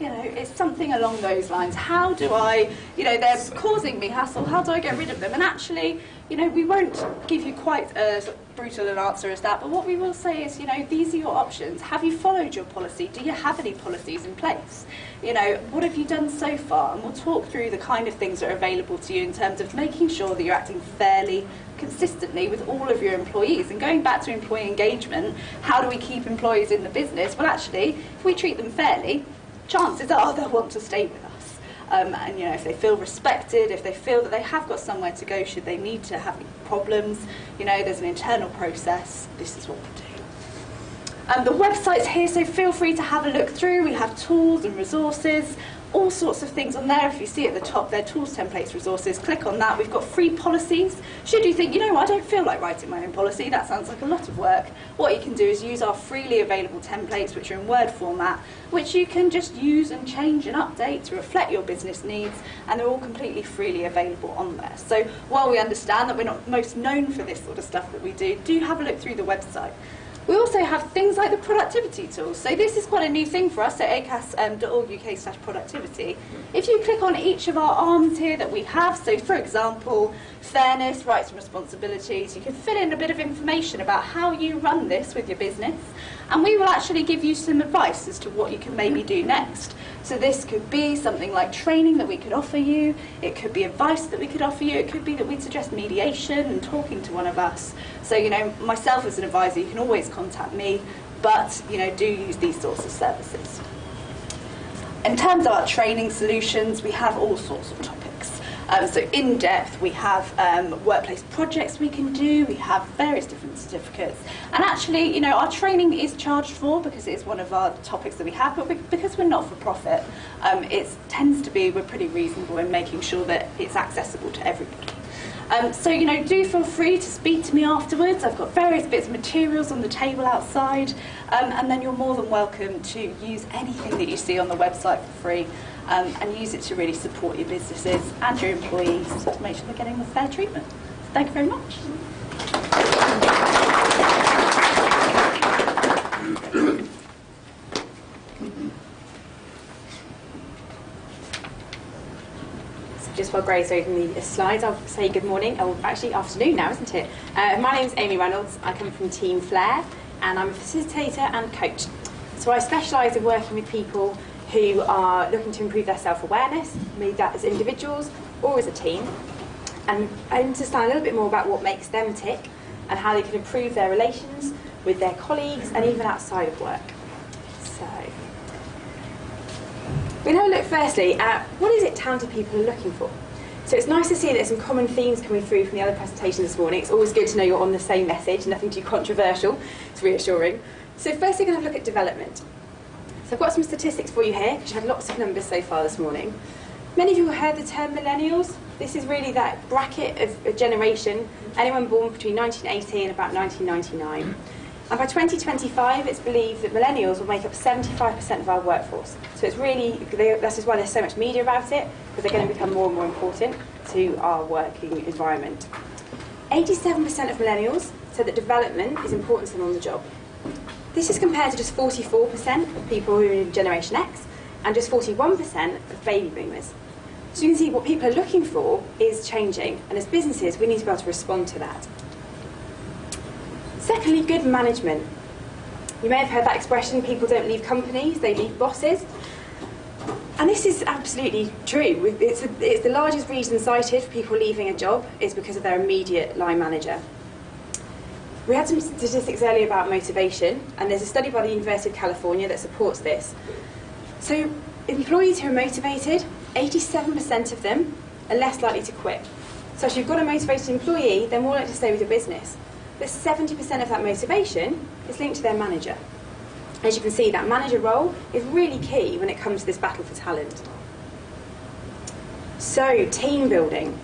You know, it's something along those lines. How do I, you know, they're causing me hassle, how do I get rid of them? And actually, you know, we won't give you quite as brutal an answer as that, but what we will say is, you know, these are your options. Have you followed your policy? Do you have any policies in place? You know, what have you done so far? And we'll talk through the kind of things that are available to you in terms of making sure that you're acting fairly, consistently with all of your employees. And going back to employee engagement, how do we keep employees in the business? Well, actually, if we treat them fairly, chances are they'll want to stay with us. And you know, if they feel respected, if they feel that they have got somewhere to go should they need to have problems, you know, there's an internal process. This is what we do. The website's here, so feel free to have a look through. We have tools and resources, all sorts of things on there. If you see at the top there, tools, templates, resources, click on that. We've got free policies. Should you think, you know, I don't feel like writing my own policy, that sounds like a lot of work, what you can do is use our freely available templates, which are in Word format, which you can just use and change and update to reflect your business needs, and they're all completely freely available on there. So while we understand that we're not most known for this sort of stuff that we do have a look through the website. We also have things like the productivity tools. So this is quite a new thing for us at acas.org.uk/productivity. If you click on each of our arms here that we have, so for example, fairness, rights and responsibilities, you can fill in a bit of information about how you run this with your business, and we will actually give you some advice as to what you can maybe do next. So this could be something like training that we could offer you, it could be advice that we could offer you, it could be that we'd suggest mediation and talking to one of us. So, you know, myself as an advisor, you can always contact me, but, you know, do use these sorts of services. In terms of our training solutions, we have all sorts of topics. So in depth, we have workplace projects we can do, we have various different certificates. And actually, you know, our training is charged for because it is one of our topics that we have, but because we're not for profit, it tends to be, we're pretty reasonable in making sure that it's accessible to everybody. So, you know, do feel free to speak to me afterwards. I've got various bits of materials on the table outside, and then you're more than welcome to use anything that you see on the website for free, and use it to really support your businesses and your employees to make sure they're getting the fair treatment. Thank you very much. Just while Grace opened the slides, I'll say good morning. Oh, actually, afternoon now, isn't it? My name's Amy Reynolds. I come from TeamFlair, and I'm a facilitator and coach. So I specialise in working with people who are looking to improve their self-awareness, maybe that as individuals or as a team, and understand a little bit more about what makes them tick and how they can improve their relations with their colleagues and even outside of work. So we're going to look firstly at what is it talented people are looking for. So it's nice to see that there's some common themes coming through from the other presentations this morning. It's always good to know you're on the same message, nothing too controversial. It's reassuring. So firstly, we're going to look at development. So I've got some statistics for you here, because you've had lots of numbers so far this morning. Many of you have heard the term millennials. This is really that bracket of a generation, anyone born between 1980 and about 1999. And by 2025, it's believed that millennials will make up 75% of our workforce. So it's really, that's just why there's so much media about it, because they're going to become more and more important to our working environment. 87% of millennials said that development is important to them on the job. This is compared to just 44% of people who are in Generation X and just 41% of baby boomers. So you can see what people are looking for is changing, and as businesses, we need to be able to respond to that. Secondly, good management. You may have heard that expression, people don't leave companies, they leave bosses. And this is absolutely true. It's the largest reason cited for people leaving a job is because of their immediate line manager. We had some statistics earlier about motivation, and there's a study by the University of California that supports this. So employees who are motivated, 87% of them are less likely to quit. So if you've got a motivated employee, they're more likely to stay with your business. But 70% of that motivation is linked to their manager. As you can see, that manager role is really key when it comes to this battle for talent. So, team building.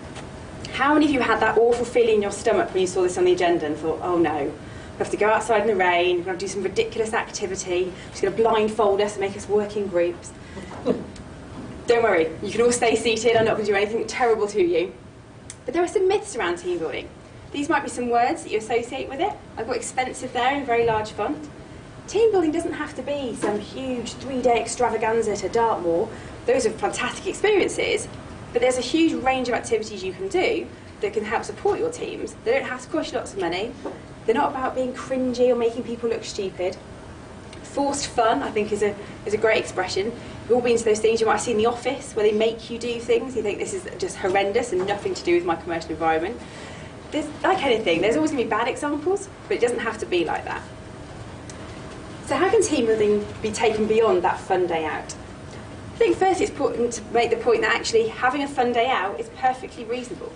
How many of you had that awful feeling in your stomach when you saw this on the agenda and thought, oh no, we have to go outside in the rain, we're going to do some ridiculous activity, she's going to blindfold us and make us work in groups. Don't worry, you can all stay seated, I'm not going to do anything terrible to you. But there are some myths around team building. These might be some words that you associate with it. I've got expensive there in very large font. Team building doesn't have to be some huge 3-day extravaganza to Dartmoor. Those are fantastic experiences, but there's a huge range of activities you can do that can help support your teams. They don't have to cost you lots of money. They're not about being cringy or making people look stupid. Forced fun, I think, is a great expression. We've all been to those things you might see in the office where they make you do things. You think this is just horrendous and nothing to do with my commercial environment. There's, like anything, there's always going to be bad examples, but it doesn't have to be like that. So how can team building be taken beyond that fun day out? I think first it's important to make the point that actually having a fun day out is perfectly reasonable.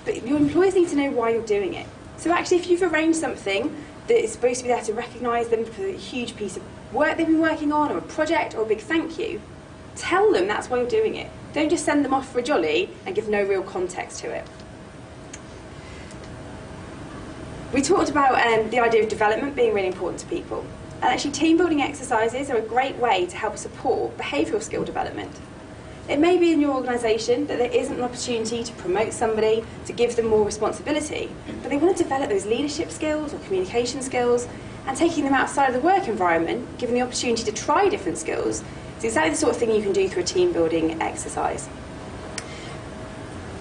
But your employees need to know why you're doing it. So actually if you've arranged something that is supposed to be there to recognise them for a huge piece of work they've been working on, or a project, or a big thank you, tell them that's why you're doing it. Don't just send them off for a jolly and give no real context to it. We talked about the idea of development being really important to people. And actually team building exercises are a great way to help support behavioural skill development. It may be in your organisation that there isn't an opportunity to promote somebody, to give them more responsibility, but they want to develop those leadership skills or communication skills, and taking them outside of the work environment, giving the opportunity to try different skills, is exactly the sort of thing you can do through a team building exercise.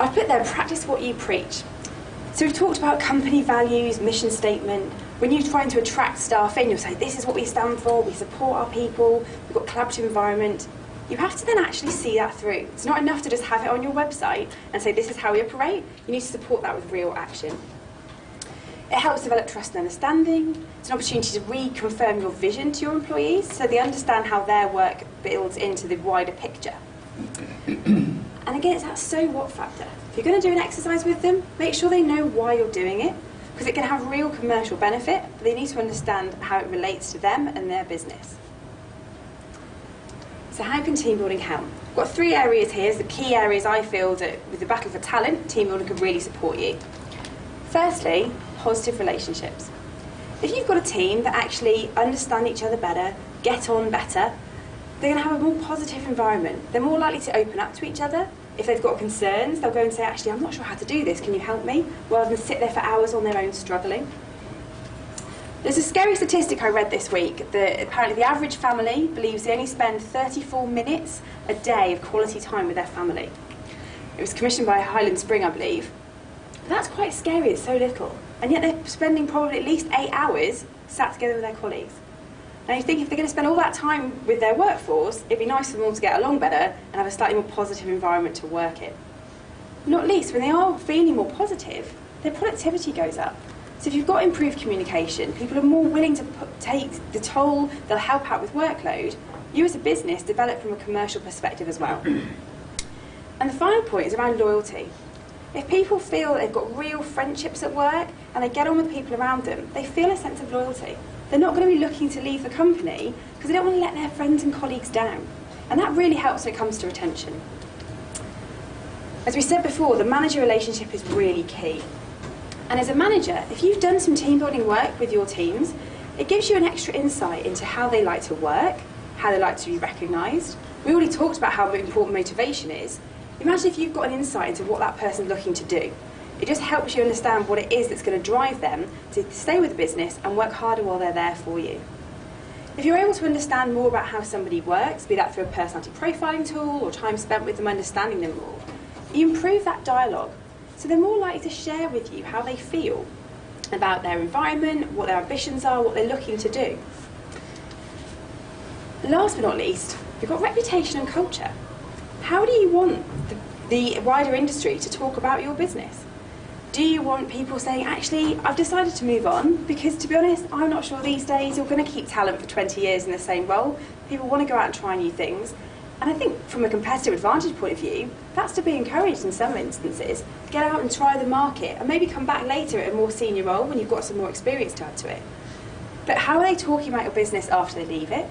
I've put there, practice what you preach. So we've talked about company values, mission statement. When you're trying to attract staff in, you'll say, this is what we stand for, we support our people, we've got a collaborative environment. You have to then actually see that through. It's not enough to just have it on your website and say, this is how we operate. You need to support that with real action. It helps develop trust and understanding. It's an opportunity to reconfirm your vision to your employees so they understand how their work builds into the wider picture. And again, it's that so what factor. If you're going to do an exercise with them, make sure they know why you're doing it, because it can have real commercial benefit, but they need to understand how it relates to them and their business. So how can team building help? I've got 3 areas here, the key areas I feel that with the battle for talent, team building can really support you. Firstly, positive relationships. If you've got a team that actually understand each other better, get on better, they're going to have a more positive environment. They're more likely to open up to each other. If they've got concerns, they'll go and say, actually, I'm not sure how to do this, can you help me? Rather than sit there for hours on their own struggling. There's a scary statistic I read this week that apparently the average family believes they only spend 34 minutes a day of quality time with their family. It was commissioned by Highland Spring, I believe. That's quite scary, it's so little. And yet they're spending probably at least 8 hours sat together with their colleagues. Now you think if they're going to spend all that time with their workforce, it'd be nice for them all to get along better and have a slightly more positive environment to work in. Not least, when they are feeling more positive, their productivity goes up. So if you've got improved communication, people are more willing to take the toll, they'll help out with workload. You as a business develop from a commercial perspective as well. And the final point is around loyalty. If people feel they've got real friendships at work and they get on with people around them, they feel a sense of loyalty. They're not going to be looking to leave the company because they don't want to let their friends and colleagues down. And that really helps when it comes to retention. As we said before, the manager relationship is really key. And as a manager, if you've done some team building work with your teams, it gives you an extra insight into how they like to work, how they like to be recognised. We already talked about how important motivation is. Imagine if you've got an insight into what that person's looking to do. It just helps you understand what it is that's going to drive them to stay with the business and work harder while they're there for you. If you're able to understand more about how somebody works, be that through a personality profiling tool or time spent with them understanding them more, you improve that dialogue. So they're more likely to share with you how they feel about their environment, what their ambitions are, what they're looking to do. Last but not least, we've got reputation and culture. How do you want the wider industry to talk about your business? Do you want people saying, actually, I've decided to move on because, to be honest, I'm not sure these days you're going to keep talent for 20 years in the same role. People want to go out and try new things. And I think from a competitive advantage point of view, that's to be encouraged in some instances. Get out and try the market and maybe come back later at a more senior role when you've got some more experience to add to it. But how are they talking about your business after they leave it?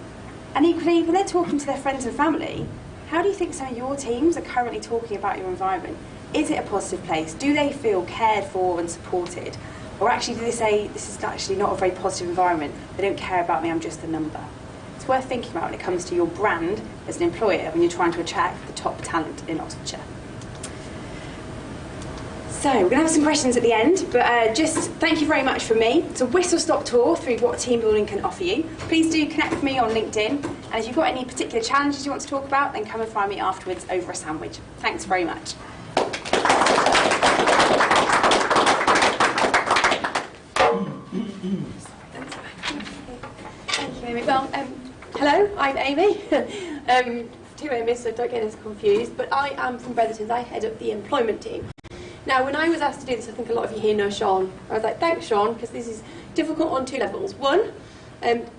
And equally, when they're talking to their friends and family, how do you think some of your teams are currently talking about your environment? Is it a positive place? Do they feel cared for and supported? Or actually do they say, this is actually not a very positive environment, they don't care about me, I'm just a number? It's worth thinking about when it comes to your brand as an employer when you're trying to attract the top talent in Oxfordshire. So we're going to have some questions at the end, but just thank you very much from me. It's a whistle-stop tour through what team building can offer you. Please do connect with me on LinkedIn, and if you've got any particular challenges you want to talk about, then come and find me afterwards over a sandwich. Thanks very much. Thank you, Amy. Well, hello, I'm Amy. Two Amy's, so don't get us confused, but I am from Brethertons. I head up the employment team. Now, when I was asked to do this, I think a lot of you here know Sean. I was like, thanks, Sean, because this is difficult on two levels. One,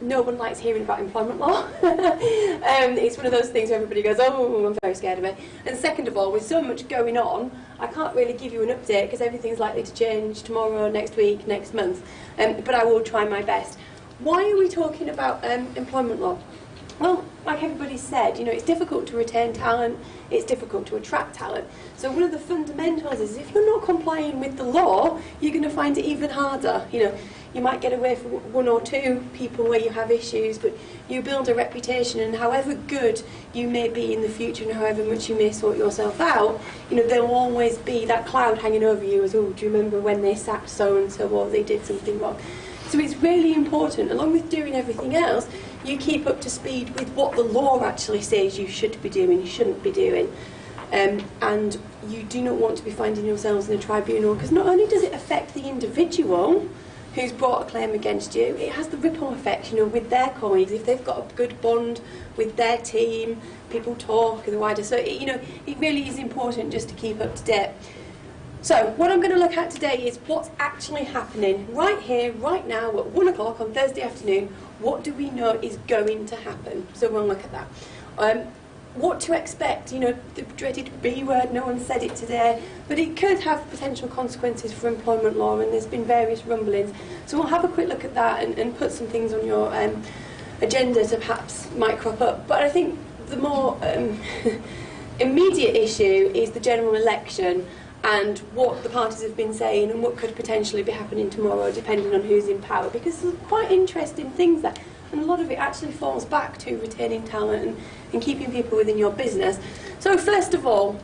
no one likes hearing about employment law. It's one of those things where everybody goes, oh, I'm very scared of it. And second of all, with so much going on, I can't really give you an update because everything's likely to change tomorrow, next week, next month. But I will try my best. Why are we talking about employment law? Well, like everybody said, it's difficult to retain talent, it's difficult to attract talent. So one of the fundamentals is if you're not complying with the law, you're going to find it even harder. You might get away from one or two people where you have issues, but you build a reputation, and however good you may be in the future and however much you may sort yourself out, there'll always be that cloud hanging over you as, oh, do you remember when they sacked so-and-so or they did something wrong? So it's really important, along with doing everything else, you keep up to speed with what the law actually says you should be doing, you shouldn't be doing. And you do not want to be finding yourselves in a tribunal, because not only does it affect the individual who's brought a claim against you, it has the ripple effect, with their colleagues. If they've got a good bond with their team, people talk and the wider. So, it really is important just to keep up to date. So, what I'm going to look at today is what's actually happening right here, right now, at 1 o'clock on Thursday afternoon. What do we know is going to happen? So we'll look at that. What to expect, the dreaded B word, no one said it today, but it could have potential consequences for employment law, and there's been various rumblings. So we'll have a quick look at that and put some things on your agenda that perhaps might crop up. But I think the more immediate issue is the general election and what the parties have been saying and what could potentially be happening tomorrow depending on who's in power, because there's quite interesting things there, and a lot of it actually falls back to retaining talent and keeping people within your business. So first of all,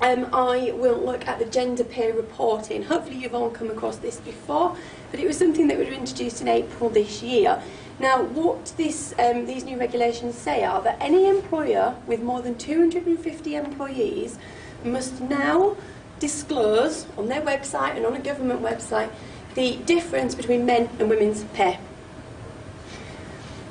I will look at the gender pay reporting. Hopefully you've all come across this before, but it was something that was introduced in April this year. Now, what these new regulations say are that any employer with more than 250 employees must now disclose on their website and on a government website the difference between men and women's pay.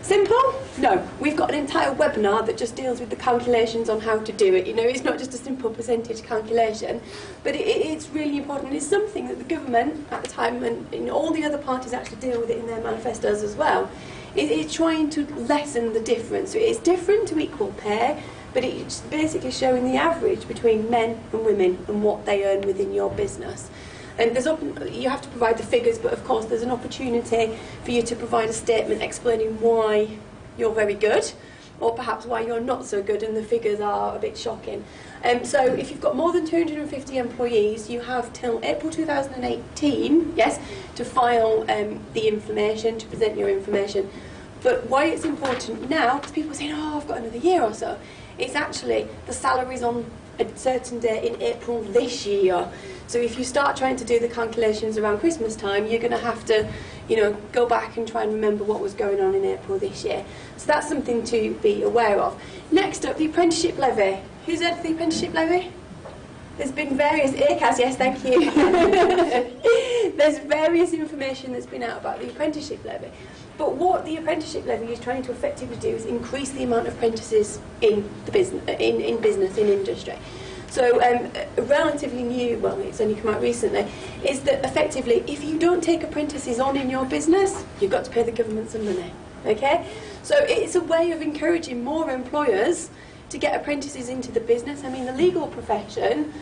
Simple? No. We've got an entire webinar that just deals with the calculations on how to do it. It's not just a simple percentage calculation, but it's really important. It's something that the government at the time, and all the other parties actually deal with it in their manifestos as well, is trying to lessen the difference. So it's different to equal pay, but it's basically showing the average between men and women and what they earn within your business. And you have to provide the figures, but of course there's an opportunity for you to provide a statement explaining why you're very good, or perhaps why you're not so good, and the figures are a bit shocking. So if you've got more than 250 employees, you have till April 2018, to file the information, to present your information. But why it's important now, because people are saying, oh, I've got another year or so, it's actually the salaries on a certain day in April this year. So if you start trying to do the calculations around Christmas time, you're going to have to, go back and try and remember what was going on in April this year. So that's something to be aware of. Next up, the Apprenticeship Levy. Who's heard of the Apprenticeship Levy? There's been various... Acas, yes, thank you. There's various information that's been out about the Apprenticeship Levy. But what the Apprenticeship Levy is trying to effectively do is increase the amount of apprentices in the business, in industry. So relatively new, well, it's only come out recently, is that effectively, if you don't take apprentices on in your business, you've got to pay the government some money, okay? So it's a way of encouraging more employers to get apprentices into the business. I mean, the legal profession,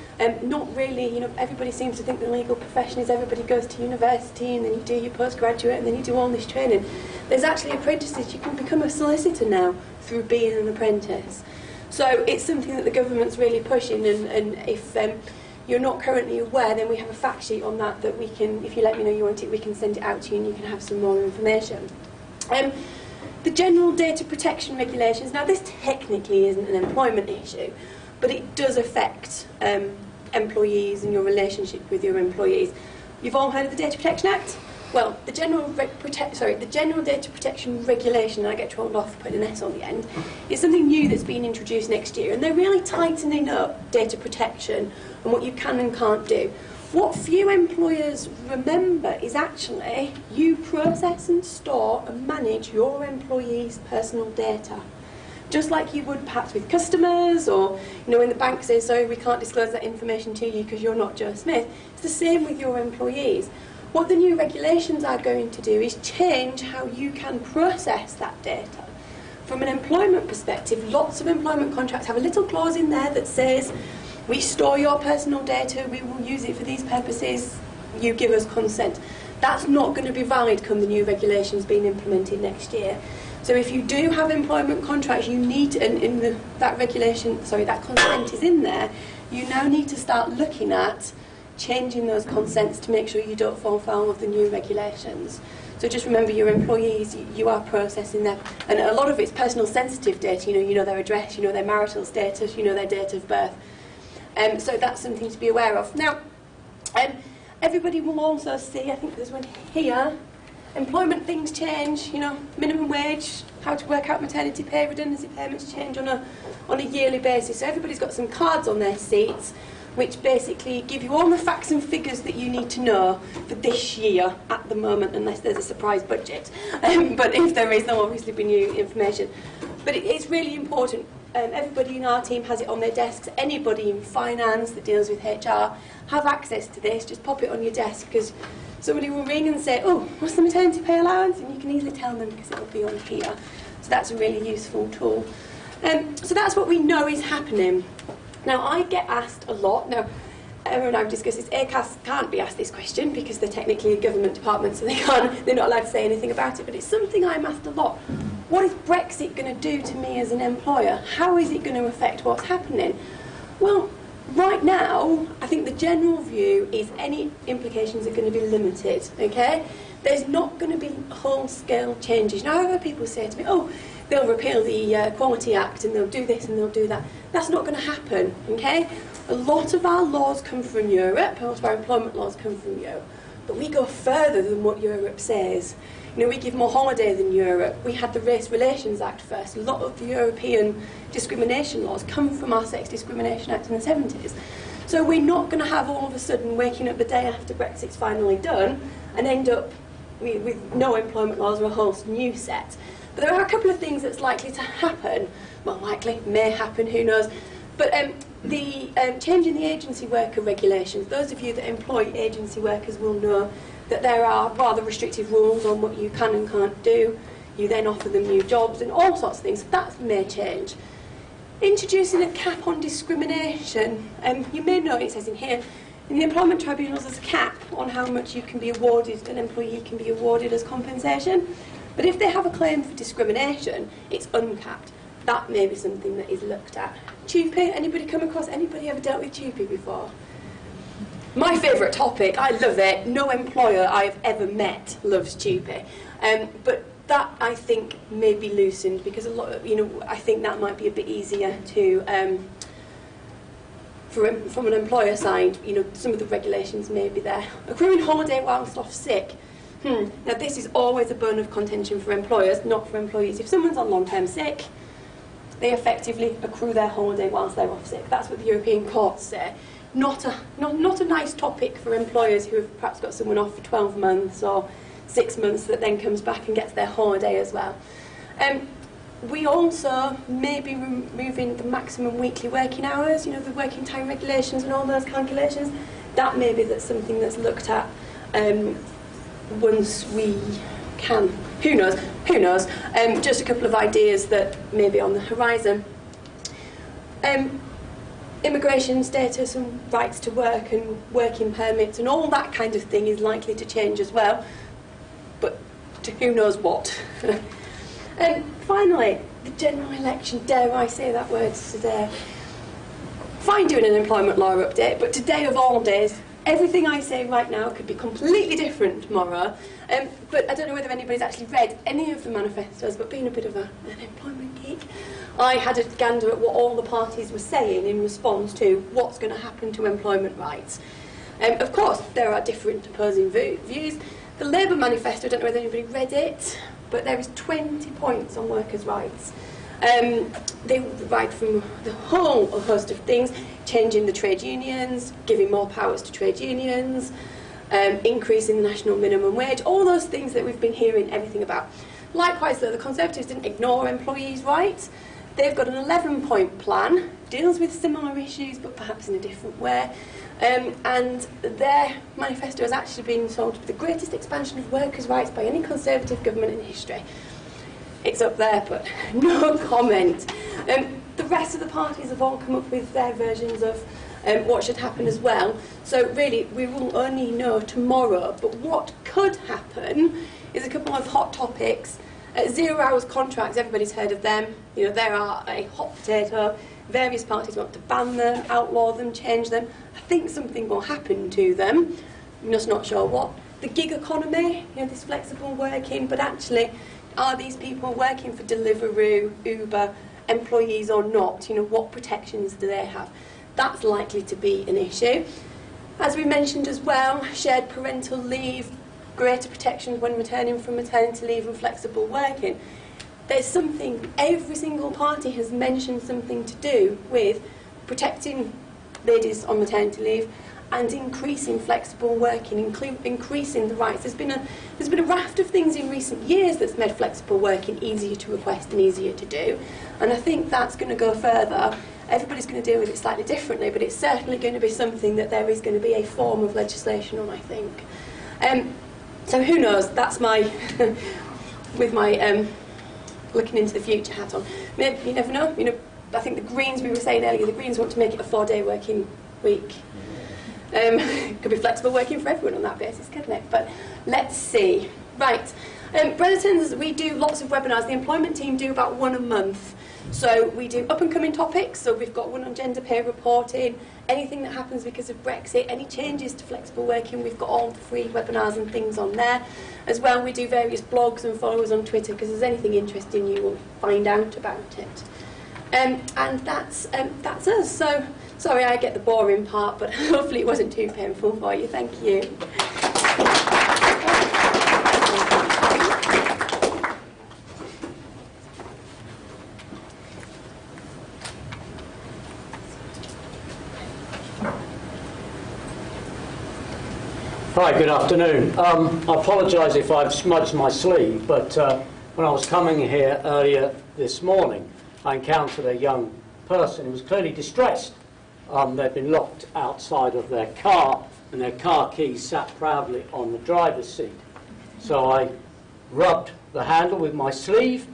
not really, everybody seems to think the legal profession is everybody goes to university and then you do your postgraduate and then you do all this training. There's actually apprentices. You can become a solicitor now through being an apprentice. So it's something that the government's really pushing, and if you're not currently aware, then we have a fact sheet on that we can, if you let me know you want it, we can send it out to you and you can have some more information. The general data protection regulations, now this technically isn't an employment issue, but it does affect employees and your relationship with your employees. You've all heard of the Data Protection Act? Well, the General Data Protection Regulation, and I get told off for putting an S on the end, is something new that's been introduced next year, and they're really tightening up data protection and what you can and can't do. What few employers remember is actually you process and store and manage your employees' personal data. Just like you would perhaps with customers, or when the bank says, sorry, we can't disclose that information to you because you're not Joe Smith. It's the same with your employees. What the new regulations are going to do is change how you can process that data. From an employment perspective, lots of employment contracts have a little clause in there that says, we store your personal data, we will use it for these purposes, you give us consent. That's not going to be valid come the new regulations being implemented next year. So if you do have employment contracts, you need to, and that consent is in there, you now need to start looking at changing those consents to make sure you don't fall foul of the new regulations. So just remember, your employees, you are processing them, and a lot of it's personal sensitive data, you know their address, you know their marital status, you know their date of birth. So that's something to be aware of. Now, everybody will also see, I think there's one here, employment things change, minimum wage, how to work out maternity pay, redundancy payments change on a yearly basis. So everybody's got some cards on their seats which basically give you all the facts and figures that you need to know for this year at the moment, unless there's a surprise budget. But if there is, there'll obviously be new information. But it's really important. Everybody in our team has it on their desks. Anybody in finance that deals with HR have access to this. Just pop it on your desk, because somebody will ring and say, oh, what's the maternity pay allowance? And you can easily tell them because it'll be on here. So that's a really useful tool. So that's what we know is happening. Now, I get asked a lot. Now, everyone I've discussed this, Acas can't be asked this question because they're technically a government department, so they're not allowed to say anything about it, but it's something I'm asked a lot. What is Brexit going to do to me as an employer? How is it going to affect what's happening? Well, right now, I think the general view is any implications are going to be limited, okay? There's not going to be whole-scale changes. Now, I've heard people say to me, oh, they'll repeal the Equality Act and they'll do this and they'll do that. That's not going to happen, okay? A lot of our laws come from Europe, a lot of our employment laws come from Europe, but we go further than what Europe says. We give more holiday than Europe. We had the Race Relations Act first. A lot of the European discrimination laws come from our Sex Discrimination Act in the 70s. So we're not going to have all of a sudden waking up the day after Brexit's finally done and end up with no employment laws or a whole new set. But there are a couple of things that's likely to happen. Well, likely, may happen, who knows. But the change in the agency worker regulations, those of you that employ agency workers will know that there are rather restrictive rules on what you can and can't do. You then offer them new jobs and all sorts of things. That may change. Introducing a cap on discrimination. You may know it says in here, in the employment tribunals there's a cap on how much you can be awarded, an employee can be awarded as compensation. But if they have a claim for discrimination, it's uncapped. That may be something that is looked at. TUPE, anybody come across, anybody ever dealt with TUPE before? My favourite topic, I love it. No employer I've ever met loves TUPE. But that, I think, may be loosened because a lot of, I think that might be a bit easier to, from an employer side, some of the regulations may be there. Accruing holiday whilst off sick. Now, this is always a bone of contention for employers, not for employees. If someone's on long-term sick, they effectively accrue their holiday whilst they're off sick. That's what the European courts say. Not a nice topic for employers who have perhaps got someone off for 12 months or 6 months that then comes back and gets their holiday as well. We also may be removing the maximum weekly working hours, the working time regulations and all those calculations. That may be that's something that's looked at once we can. Who knows? Who knows? Just a couple of ideas that may be on the horizon. Immigration status and rights to work and working permits and all that kind of thing is likely to change as well, but to who knows what. And finally, the general election, dare I say that word today. Fine doing an employment law update, but today of all days, everything I say right now could be completely different tomorrow, but I don't know whether anybody's actually read any of the manifestos, but being a bit of an employment geek, I had a gander at what all the parties were saying in response to what's going to happen to employment rights. Of course, there are different opposing views. The Labour manifesto, I don't know whether anybody read it, but there is 20 points on workers' rights. They write from the whole host of things, changing the trade unions, giving more powers to trade unions, increasing the national minimum wage, all those things that we've been hearing everything about. Likewise, though, the Conservatives didn't ignore employees' rights. They've got an 11-point plan, deals with similar issues, but perhaps in a different way. And their manifesto has actually been sold to be the greatest expansion of workers' rights by any Conservative government in history. It's up there, but no comment. The rest of the parties have all come up with their versions of what should happen as well. So really, we will only know tomorrow. But what could happen is a couple of hot topics. 0 hours contracts, everybody's heard of them. You know, they are a hot potato. Various parties want to ban them, outlaw them, change them. I think something will happen to them. I'm just not sure what. The gig economy, you know, this flexible working, but actually, are these people working for Deliveroo, Uber, employees or not? You know, what protections do they have? That's likely to be an issue. As we mentioned as well, shared parental leave, greater protections when returning from maternity leave and flexible working. There's something, every single party has mentioned something to do with protecting ladies on maternity leave and increasing flexible working, increasing the rights. There's been a raft of things in recent years that's made flexible working easier to request and easier to do, and I think that's going to go further. Everybody's going to deal with it slightly differently, but it's certainly going to be something that there is going to be a form of legislation on, I think. So who knows? That's my, with my looking into the future hat on. Maybe, you never know. You know, I think the Greens, we were saying earlier, the Greens want to make it a 4-day working week. Could be flexible working for everyone on that basis, couldn't it? But let's see. Right. Brethertons, we do lots of webinars. The employment team do about 1 a month. So we do up-and-coming topics. So we've got one on gender pay reporting, anything that happens because of Brexit, any changes to flexible working. We've got all the free webinars and things on there. As well, we do various blogs and follow us on Twitter because if there's anything interesting, you will find out about it. And that's us. So sorry I get the boring part, but hopefully it wasn't too painful for you. Thank you. Hi, good afternoon. I apologise if I've smudged my sleeve, but when I was coming here earlier this morning, I encountered a young person who was clearly distressed. They'd been locked outside of their car, and their car keys sat proudly on the driver's seat. So I rubbed the handle with my sleeve,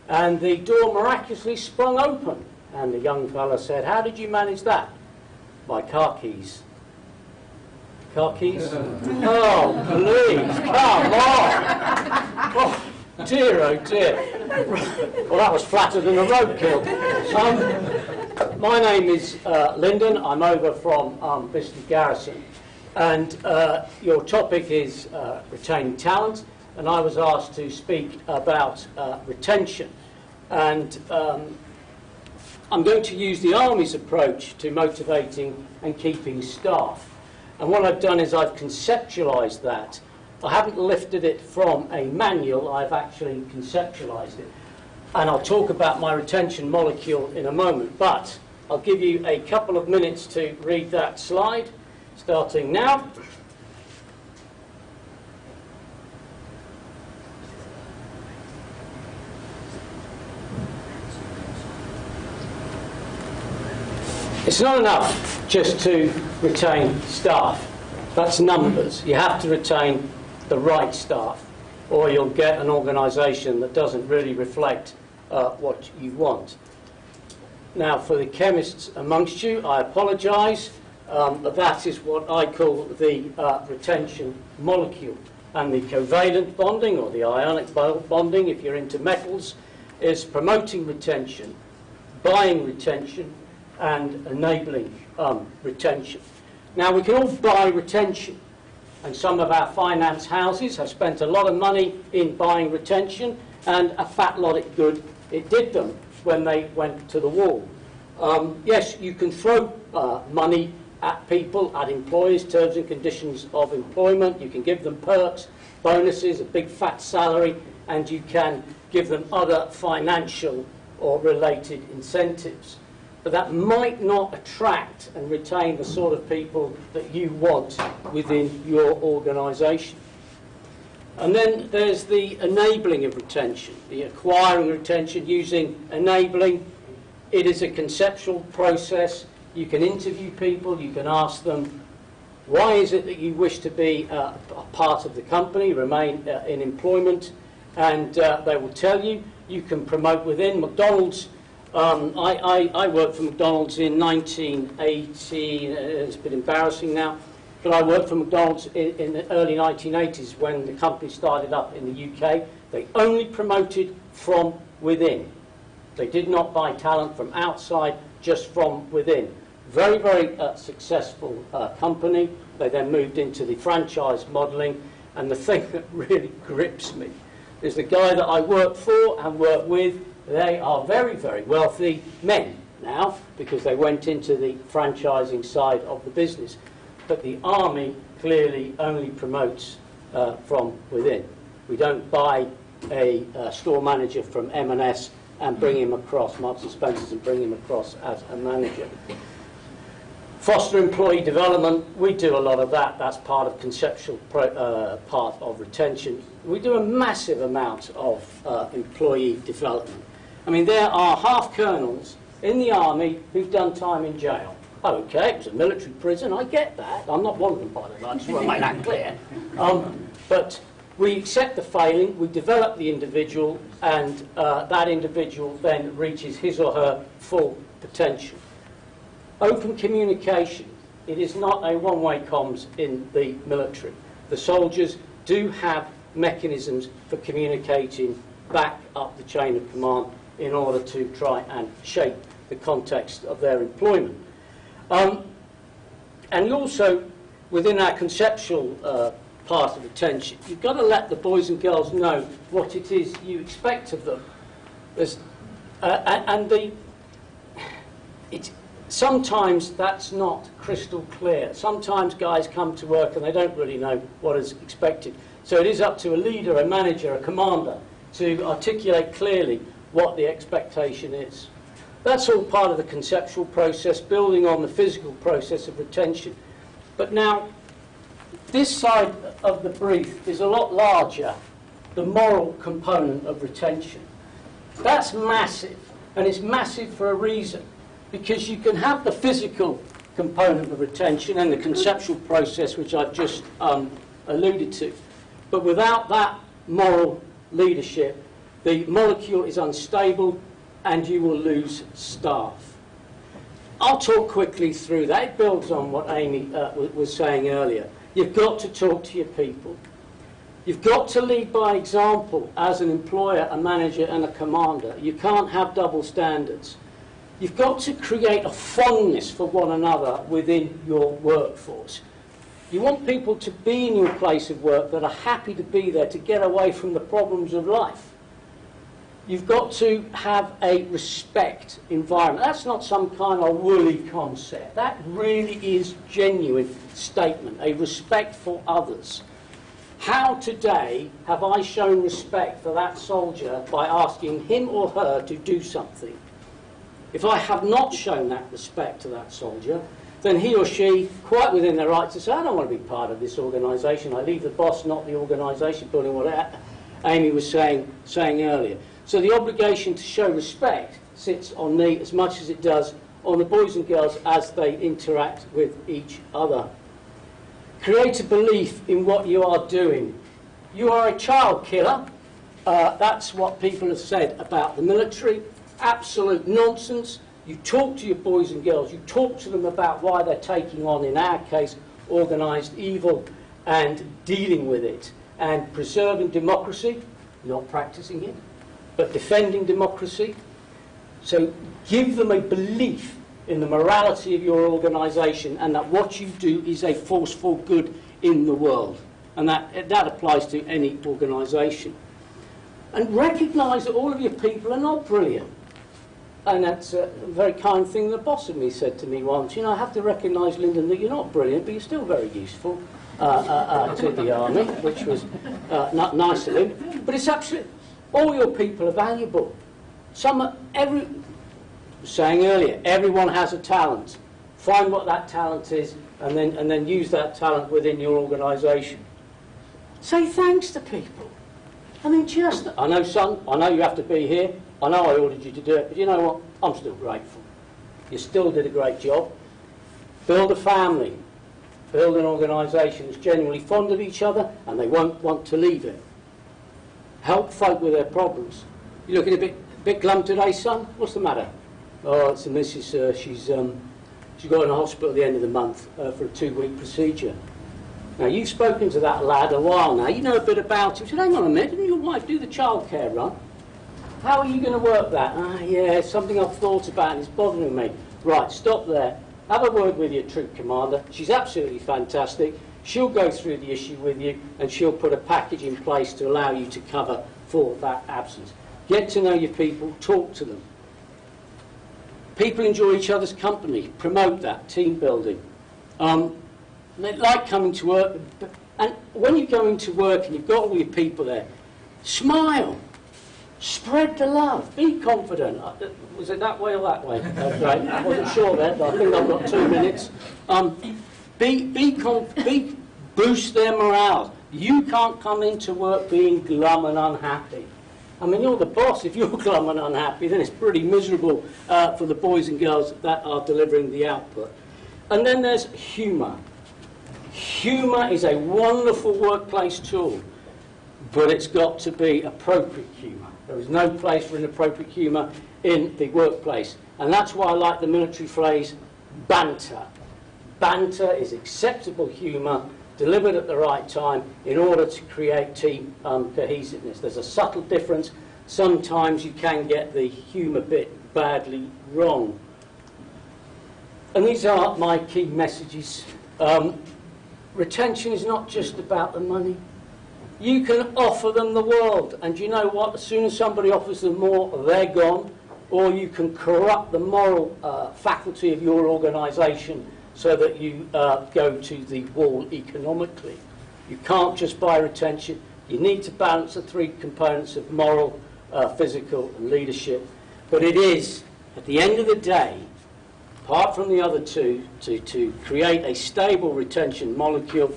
and the door miraculously sprung open. And the young fella said, "How did you manage that?" "By car keys." Car keys? Oh, please, come on! Oh, dear, oh dear. Well, that was flatter than a roadkill. My name is Lyndon. I'm over from Bristol Garrison. And your topic is retaining talent. And I was asked to speak about retention. And I'm going to use the Army's approach to motivating and keeping staff. And what I've done is I've conceptualised that. I haven't lifted it from a manual, I've actually conceptualised it. And I'll talk about my retention molecule in a moment, but I'll give you a couple of minutes to read that slide, starting now. It's not enough just to retain staff. That's numbers. You have to retain the right staff, or you'll get an organisation that doesn't really reflect what you want. Now, for the chemists amongst you, I apologise, but that is what I call the retention molecule. And the covalent bonding, or the ionic bonding, if you're into metals, is promoting retention, buying retention, and enabling retention. Now, we can all buy retention, and some of our finance houses have spent a lot of money in buying retention, and a fat lot of good it did them when they went to the wall. Yes, you can throw money at people, at employees, terms and conditions of employment. You can give them perks, bonuses, a big fat salary, and you can give them other financial or related incentives. But that might not attract and retain the sort of people that you want within your organisation. And then there's the enabling of retention, the acquiring retention using enabling. It is a conceptual process. You can interview people, you can ask them, why is it that you wish to be a part of the company, remain in employment, and they will tell you. You can promote within. McDonald's, I worked for McDonald's in 1980, it's a bit embarrassing now, but I worked for McDonald's in the early 1980s when the company started up in the UK. They only promoted from within. They did not buy talent from outside, just from within. Very, very successful company. They then moved into the franchise modelling, and the thing that really grips me is the guy that I work for and work with. They are very, very wealthy men now because they went into the franchising side of the business. But the army clearly only promotes from within. We don't buy a store manager from M&S and bring him across, Marks and Spencer's, and bring him across as a manager. Foster employee development, we do a lot of that. That's part of conceptual part of retention. We do a massive amount of employee development. I mean, there are half colonels in the army who've done time in jail. Okay, it was a military prison, I get that. I'm not one of them, by the way, I just want to make that clear. But we accept the failing, we develop the individual, and that individual then reaches his or her full potential. Open communication. It is not a one-way comms in the military. The soldiers do have mechanisms for communicating back up the chain of command in order to try and shape the context of their employment. And also, within our conceptual part of retention, you've got to let the boys and girls know what it is you expect of them. Sometimes that's not crystal clear. Sometimes guys come to work and they don't really know what is expected. So it is up to a leader, a manager, a commander to articulate clearly what the expectation is. That's all part of the conceptual process, building on the physical process of retention. But now, this side of the brief is a lot larger, the moral component of retention. That's massive, and it's massive for a reason, because you can have the physical component of retention and the conceptual process, which I've just alluded to. But without that moral leadership, the molecule is unstable, and you will lose staff. I'll talk quickly through that. It builds on what Amy was saying earlier. You've got to talk to your people. You've got to lead by example as an employer, a manager and a commander. You can't have double standards. You've got to create a fondness for one another within your workforce. You want people to be in your place of work that are happy to be there to get away from the problems of life. You've got to have a respect environment. That's not some kind of woolly concept. That really is genuine statement, a respect for others. How today have I shown respect for that soldier by asking him or her to do something? If I have not shown that respect to that soldier, then he or she, quite within their right to say, I don't want to be part of this organisation. I leave the boss, not the organisation, building what Amy was saying earlier. So the obligation to show respect sits on me as much as it does on the boys and girls as they interact with each other. Create a belief in what you are doing. You are a child killer. That's what people have said about the military. Absolute nonsense. You talk to your boys and girls. You talk to them about why they're taking on, in our case, organised evil and dealing with it and preserving democracy, not practising it, but defending democracy. So give them a belief in the morality of your organisation, and that what you do is a force for good in the world. And that applies to any organisation. And recognise that all of your people are not brilliant. And that's a very kind thing the boss of me said to me once. You know, I have to recognise, Lyndon, that you're not brilliant, but you're still very useful to the army, which was not nice of him. But it's absolutely, all your people are valuable. Saying earlier, everyone has a talent. Find what that talent is, and then use that talent within your organisation. Say thanks to people. I mean, I know, son, I know you have to be here. I know I ordered you to do it, but you know what? I'm still grateful. You still did a great job. Build a family. Build an organisation that's genuinely fond of each other, and they won't want to leave it. Help folk with their problems. You looking a bit glum today, son? What's the matter? Oh, it's the missus. She's got in the hospital at the end of the month for a 2-week procedure. Now, you've spoken to that lad a while now. You know a bit about him. He said, hang on a minute, didn't your wife do the childcare run? How are you going to work that? Yeah, it's something I've thought about and it's bothering me. Right, stop there. Have a word with your troop commander. She's absolutely fantastic. She'll go through the issue with you and she'll put a package in place to allow you to cover for that absence. Get to know your people, talk to them. People enjoy each other's company. Promote that, team building. They like coming to work. And when you go into work and you've got all your people there, smile. Spread the love. Be confident. Was it that way or that way? Okay. I wasn't sure then, but I think I've got 2 minutes. Boost their morale. You can't come into work being glum and unhappy. I mean, you're the boss. If you're glum and unhappy, then it's pretty miserable for the boys and girls that are delivering the output. And then there's humour. Humour is a wonderful workplace tool, but it's got to be appropriate humour. There is no place for inappropriate humour in the workplace. And that's why I like the military phrase, banter. Banter is acceptable humour delivered at the right time in order to create team cohesiveness. There's a subtle difference. Sometimes you can get the humour bit badly wrong. And these are my key messages. Retention is not just about the money. You can offer them the world, and you know what? As soon as somebody offers them more, they're gone. Or you can corrupt the moral faculty of your organisation so that you go to the wall economically. You can't just buy retention. You need to balance the 3 components of moral, physical and leadership. But it is, at the end of the day, apart from the other 2, to create a stable retention molecule,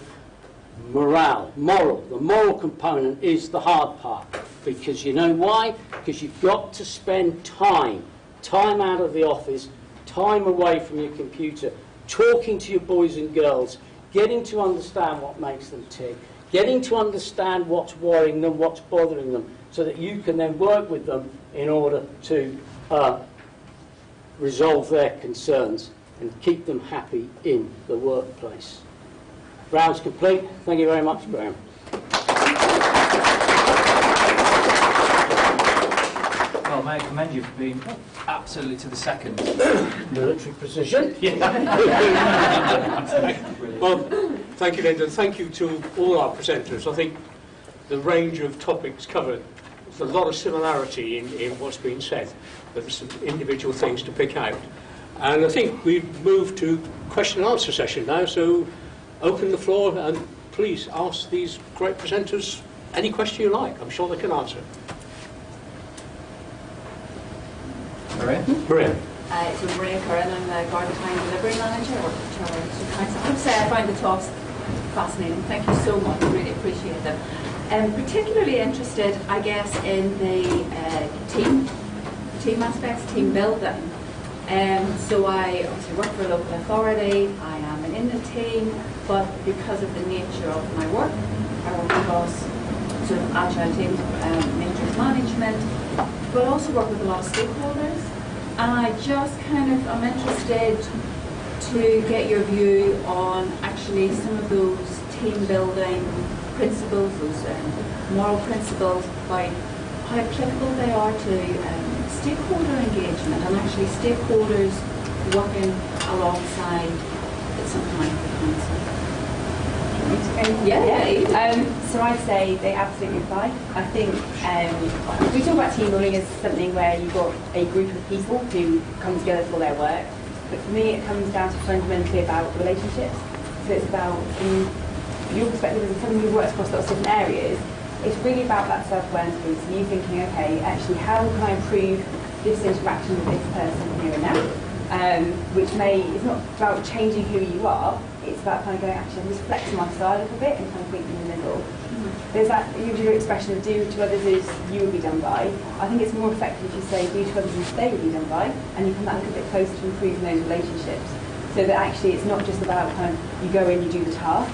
morale, moral. The moral component is the hard part. Because you know why? Because you've got to spend time out of the office, time away from your computer, talking to your boys and girls, getting to understand what makes them tick, getting to understand what's worrying them, what's bothering them, so that you can then work with them in order to resolve their concerns and keep them happy in the workplace. Round's complete. Thank you very much, Graham. Well, may I commend you for being absolutely to the second. Military precision. Well, thank you, Lyndon. Thank you to all our presenters. I think the range of topics covered, there's a lot of similarity in what's been said. There's some individual things to pick out. And I think we've moved to question and answer session now, so open the floor and please ask these great presenters any question you like. I'm sure they can answer. Maria? Maria. So Maria Curran, I'm the Garda Time Delivery Manager or I have to say I find the talks fascinating. Thank you so much, really appreciate them. Particularly interested, I guess, in the team aspects, team building. So I obviously work for a local authority, I am in the team, but because of the nature of my work, I work across sort of agile teams, matrix management, but also work with a lot of stakeholders. And I just I'm interested to get your view on actually some of those team building principles, those moral principles, about how applicable they are to stakeholder engagement and actually stakeholders working alongside something like the council. So I'd say they absolutely apply. I think we talk about team building as something where you've got a group of people who come together for their work. But for me, it comes down to fundamentally about relationships. So it's about, from your perspective as someone who works across lots of different areas, it's really about that self-awareness piece. And you thinking, okay, actually, how can I improve this interaction with this person here and now? Which it's not about changing who you are, it's about kind of going, actually, I'm just flexing my style a little bit and kind of meeting in the middle. There's that usual expression of do to others as you will be done by. I think it's more effective if you say do to others as they will be done by, and you come that a little bit closer to improving those relationships. So that actually it's not just about kind of you go in, you do the task,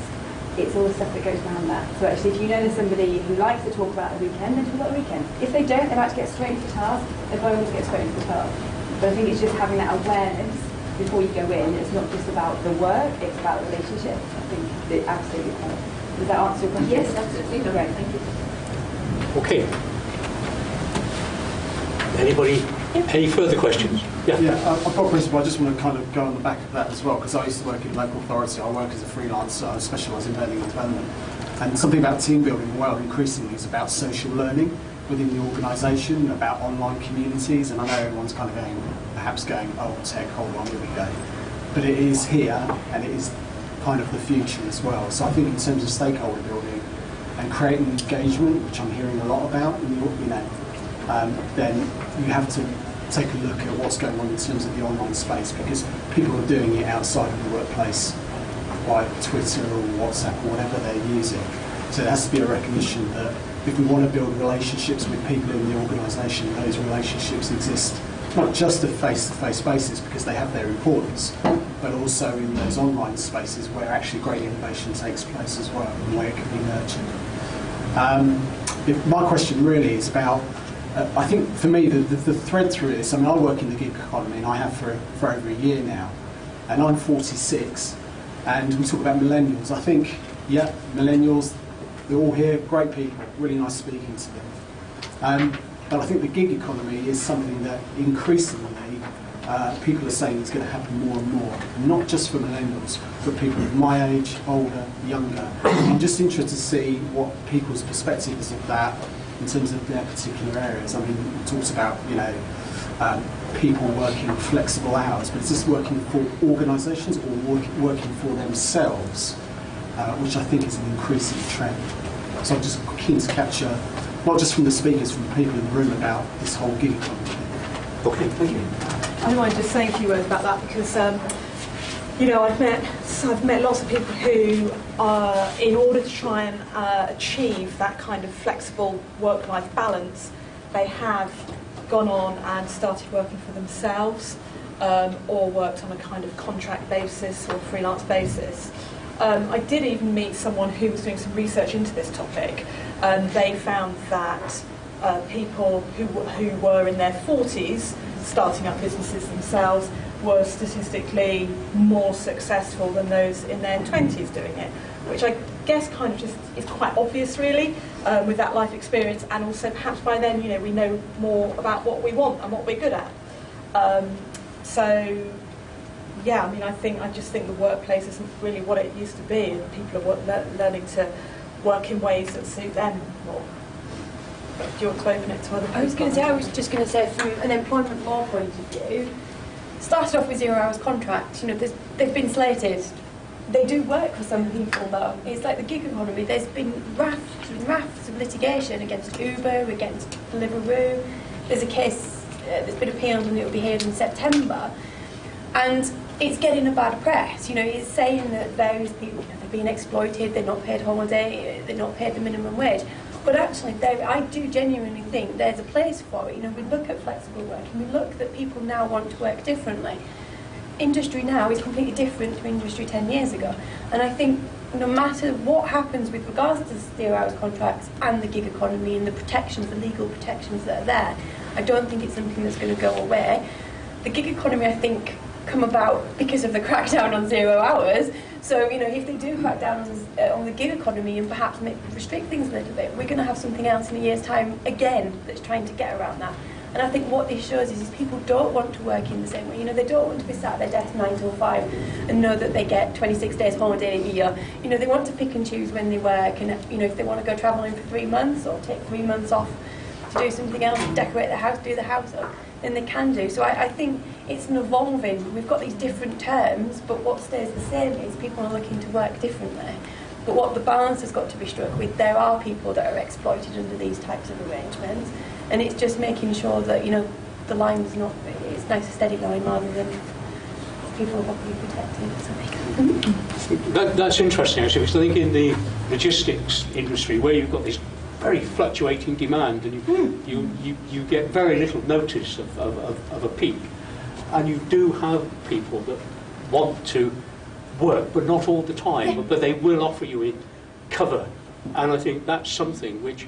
it's all the stuff that goes around that. So actually if you know there's somebody who likes to talk about the weekend, then talk about the weekend. If they don't, they like to get straight into the task, they're going to get straight into the task. But I think it's just having that awareness before you go in. It's not just about the work, it's about the relationship. I think it absolutely does. Does that answer your question? Yes, absolutely. Great, thank you. Okay. Anybody? Any further questions? Yeah, I've got a question, but I just want to kind of go on the back of that as well, because I used to work in a local authority. I work as a freelancer. I specialise in learning and development. And something about team building, well, increasingly is about social learning within the organisation, about online communities. And I know everyone's kind of perhaps going, oh, tech, hold on, here we go. But it is here, and it is kind of the future as well. So I think in terms of stakeholder building and creating engagement, which I'm hearing a lot about, then you have to take a look at what's going on in terms of the online space, because people are doing it outside of the workplace by Twitter or WhatsApp or whatever they're using. So there has to be a recognition that if we want to build relationships with people in the organisation, those relationships exist not just at face-to-face basis because they have their importance, but also in those online spaces where actually great innovation takes place as well and where it can be nurtured. My question really is about, I think for me the thread through this, I mean I work in the gig economy and I have for over a year now, and I'm 46, and we talk about millennials. I think, yeah, millennials, they're all here, great people, really nice speaking to them. But I think the gig economy is something that increasingly people are saying is going to happen more and more, not just for millennials, but people of my age, older, younger. I'm just interested to see what people's perspective is of that in terms of their particular areas. I mean, it talks about, people working flexible hours, but is this working for organisations or working for themselves, which I think is an increasing trend. So I'm just keen to capture, not just from the speakers, from the people in the room, about this whole gig economy. Okay, thank you. I don't mind just saying a few words about that because, I've met lots of people who, in order to try and achieve that kind of flexible work-life balance, they have gone on and started working for themselves or worked on a kind of contract basis or freelance basis. I did even meet someone who was doing some research into this topic, and they found that people who were in their 40s starting up businesses themselves were statistically more successful than those in their 20s doing it, which I guess kind of just is quite obvious really with that life experience, and also perhaps by then we know more about what we want and what we're good at. I just think the workplace isn't really what it used to be, and people are learning to work in ways that suit them more. Do you want to open it to other people? I was just going to say, from an employment law point of view, started off with 0 hours contracts. They've been slated. They do work for some people, though. It's like the gig economy. There's been rafts and rafts of litigation against Uber, against Deliveroo. There's a case that's been appealed and it will be heard in September. And it's getting a bad press. It's saying that various people, they're being exploited, they're not paid holiday, they're not paid the minimum wage. But actually, I do genuinely think there's a place for it. We look at flexible work and we look that people now want to work differently. Industry now is completely different to industry 10 years ago. And I think no matter what happens with regards to 0 hours contracts and the gig economy and the protections, the legal protections that are there, I don't think it's something that's going to go away. The gig economy, I think, come about because of the crackdown on 0 hours. So, if they do crack down on the gig economy and perhaps restrict things a little bit, we're going to have something else in a year's time again that's trying to get around that. And I think what this shows is people don't want to work in the same way. You know, they don't want to be sat at their desk 9 till 5 and know that they get 26 days holiday a year. You know, they want to pick and choose when they work, and you know, if they want to go travelling for 3 months or take 3 months off to do something else, decorate the house, do the house up, then they can do. So I think it's an evolving. We've got these different terms, but what stays the same is people are looking to work differently. But what the balance has got to be struck with, there are people that are exploited under these types of arrangements, and it's just making sure that, you know, the line's not, it's nice and steady line rather than people are properly protected. That's interesting, actually, because I think in the logistics industry, where you've got this very fluctuating demand, and you get very little notice of a peak, and you do have people that want to work, but not all the time, but they will offer you in cover, and I think that's something which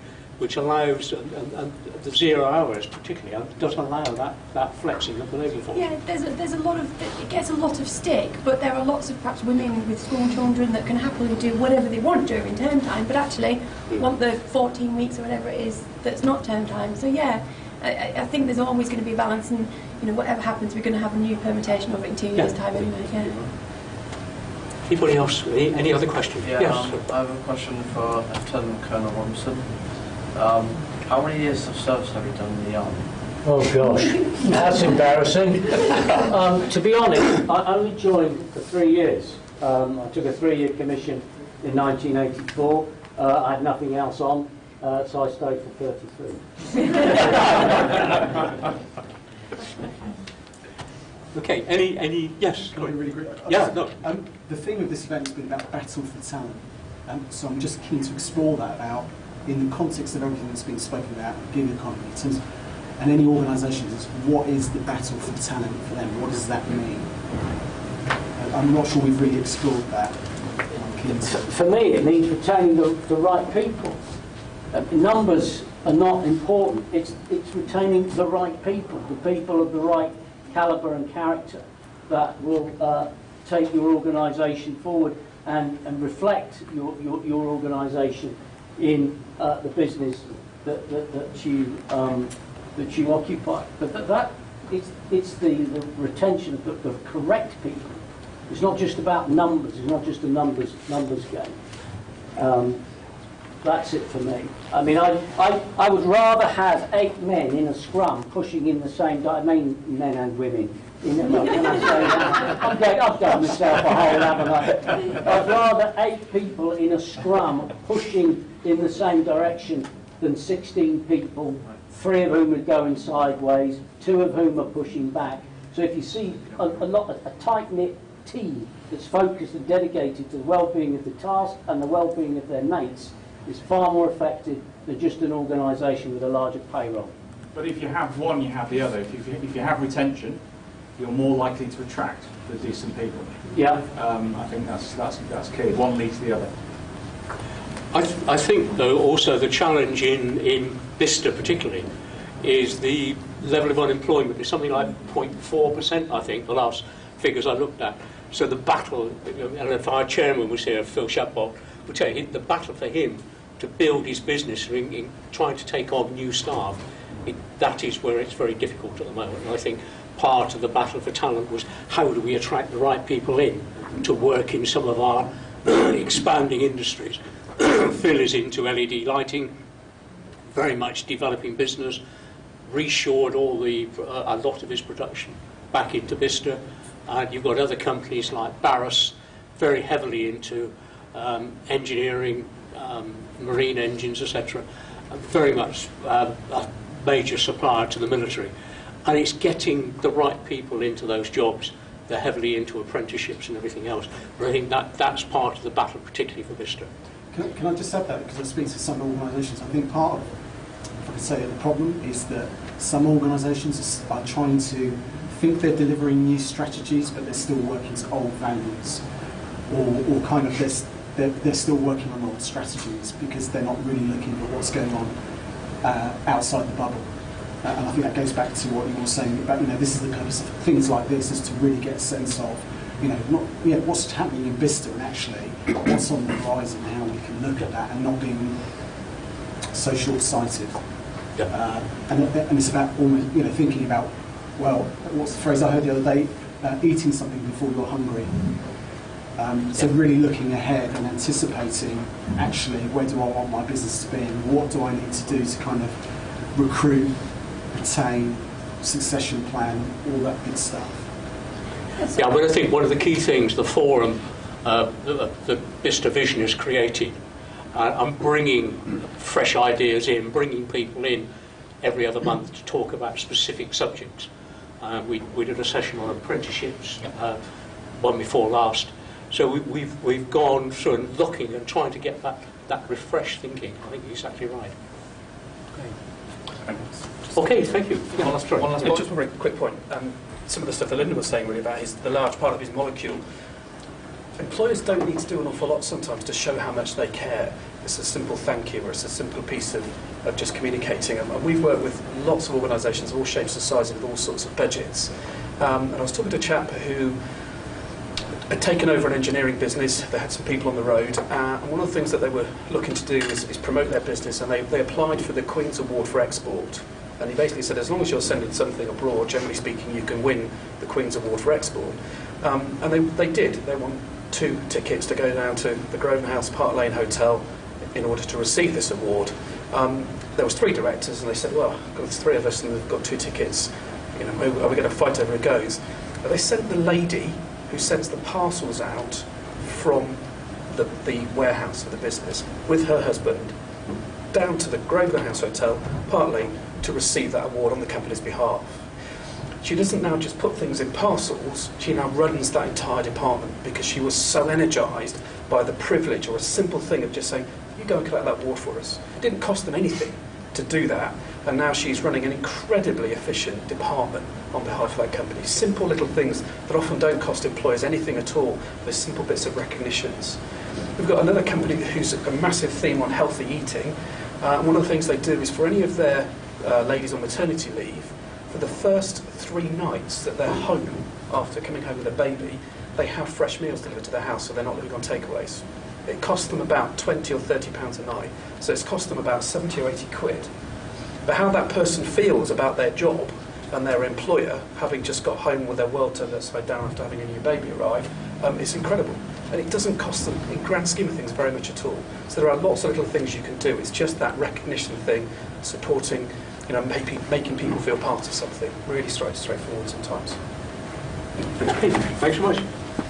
allows, and the 0 hours particularly, does allow that flexing of the labour force. Yeah, there's a lot of, it gets a lot of stick, but there are lots of perhaps women with school children that can happily do whatever they want during term time, but actually want the 14 weeks or whatever it is that's not term time. So yeah, I think there's always going to be a balance, and you know, whatever happens, we're going to have a new permutation of it in 2 years' time anyway. Yeah. Anybody else? Any other questions? Yeah, yes. I have a question for Lieutenant Colonel Robinson. How many years of service have you done in the Army? Oh gosh, that's embarrassing. To be honest, I only joined for 3 years. I took a 3-year commission in 1984. I had nothing else on, so I stayed for 33. Okay, any yes? Really great. Yeah, no. The theme of this event has been about battle for talent, so I'm just keen to explore that about, in the context of everything that's been spoken about, the gig economy, in terms of, and any organisations, what is the battle for talent for them? What does that mean? I'm not sure we've really explored that. I'm keen to. For me, it means retaining the right people. Numbers are not important. It's retaining the right people, the people of the right calibre and character that will take your organisation forward and reflect your organisation in the business that you occupy. But it's the retention of the correct people. It's not just about numbers. It's not just a numbers game. That's it for me. I mean, I would rather have 8 men in a scrum pushing in the same direction. I mean, men and women. Well, can I say that? I've done myself a hole, haven't I? I'd rather 8 people in a scrum pushing in the same direction than 16 people, 3 of whom are going sideways, 2 of whom are pushing back. So if you see a tight-knit team that's focused and dedicated to the well-being of the task and the well-being of their mates, is far more effective than just an organisation with a larger payroll. But if you have one, you have the other. If you have retention, you're more likely to attract the decent people. Yeah. I think that's key. One leads the other. I think, though, also the challenge in Bicester particularly is the level of unemployment is something like 0.4%, I think, the last figures I looked at. So the battle, and if our chairman was here, Phil Shapbolt, would tell you, the battle for him to build his business in trying to take on new staff, that is where it's very difficult at the moment. And I think part of the battle for talent was how do we attract the right people in to work in some of our expanding industries. Phil is into LED lighting, very much developing business, reshored a lot of his production back into Bicester, and you've got other companies like Brice, very heavily into engineering, marine engines, etc. Very much a major supplier to the military, and it's getting the right people into those jobs. They're heavily into apprenticeships and everything else. But I think that's part of the battle, particularly for Bicester. Can I just add that, because I speak to some organisations, I think part of, if I could say, the problem is that some organisations are trying to think they're delivering new strategies, but they're still working to old values, or kind of they're still working on old strategies because they're not really looking at what's going on outside the bubble. And I think that goes back to what you were saying about, this is the purpose of things like this, is to really get a sense of, what's happening in Bicester and actually what's on the horizon, how we can look at that and not being so short-sighted. And it's about almost, thinking about, well, what's the phrase I heard the other day? Eating something before you're hungry. So really looking ahead and anticipating, actually, where do I want my business to be and what do I need to do to kind of recruit, retain, succession plan, all that good stuff. Yeah, but I think one of the key things, the forum the Bicester Vision has created, I'm bringing fresh ideas in, bringing people in every other month to talk about specific subjects. We did a session on apprenticeships, one before last. So we've gone through and looking and trying to get that refreshed thinking. I think you're exactly right. Okay, thank you. One last point. Just a very quick point. Some of the stuff that Linda was saying really about the large part of his molecule. Employers don't need to do an awful lot sometimes to show how much they care. It's a simple thank you, or it's a simple piece of just communicating. And we've worked with lots of organisations of all shapes and sizes with all sorts of budgets. And I was talking to a chap who had taken over an engineering business. They had some people on the road, and one of the things that they were looking to do is promote their business, and they applied for the Queen's Award for Export. And he basically said, as long as you're sending something abroad, generally speaking, you can win the Queen's Award for Export. And they did. They won 2 tickets to go down to the Grosvenor House Park Lane Hotel in order to receive this award. There was 3 directors, and they said, well, there's 3 of us and we've got 2 tickets. Are we going to fight over who goes? But they sent the lady who sends the parcels out from the warehouse of the business with her husband down to the Grosvenor House Hotel, Park Lane, to receive that award on the company's behalf. She doesn't now just put things in parcels, she now runs that entire department because she was so energised by the privilege or a simple thing of just saying, you go and collect that award for us. It didn't cost them anything to do that, and now she's running an incredibly efficient department on behalf of that company. Simple little things that often don't cost employers anything at all. They're simple bits of recognitions. We've got another company who's a massive theme on healthy eating. One of the things they do is for any of their ladies on maternity leave, for the first 3 nights that they're home after coming home with a baby, they have fresh meals delivered to their house, so they're not living on takeaways. It costs them about £20 or £30 a night, so it's cost them about 70 or 80 quid. But how that person feels about their job and their employer, having just got home with their world turned upside down after having a new baby arrive, it's incredible. And it doesn't cost them, in grand scheme of things, very much at all. So there are lots of little things you can do. It's just that recognition thing, supporting, maybe making people feel part of something. Really straightforward sometimes. Thanks so much.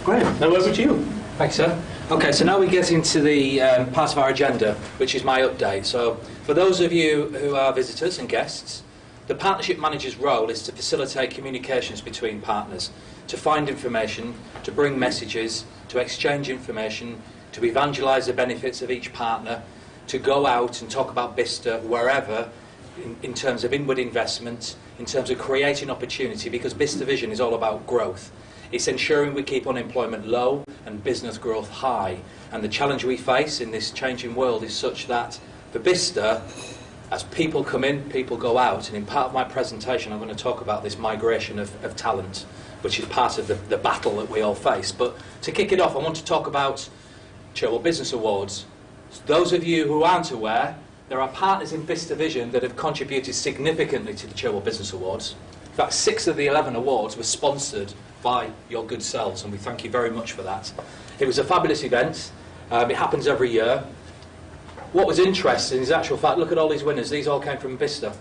Graham, now over to you. Thanks, sir. Okay, so now we get into the part of our agenda, which is my update. So, for those of you who are visitors and guests, the partnership manager's role is to facilitate communications between partners, to find information, to bring messages, to exchange information, to evangelise the benefits of each partner, to go out and talk about Bicester wherever, in terms of inward investment, in terms of creating opportunity, because Bicester Vision is all about growth. It's ensuring we keep unemployment low and business growth high. And the challenge we face in this changing world is such that for Bicester, as people come in, people go out. And in part of my presentation, I'm going to talk about this migration of talent, which is part of the battle that we all face. But to kick it off, I want to talk about Cherwell Business Awards. Those of you who aren't aware, there are partners in Bicester Vision that have contributed significantly to the Cherwell Business Awards. In fact, 6 of the 11 awards were sponsored by your good selves, and we thank you very much for that. It was a fabulous event. It happens every year. What was interesting is, actual fact, look at all these winners. These all came from Bicester.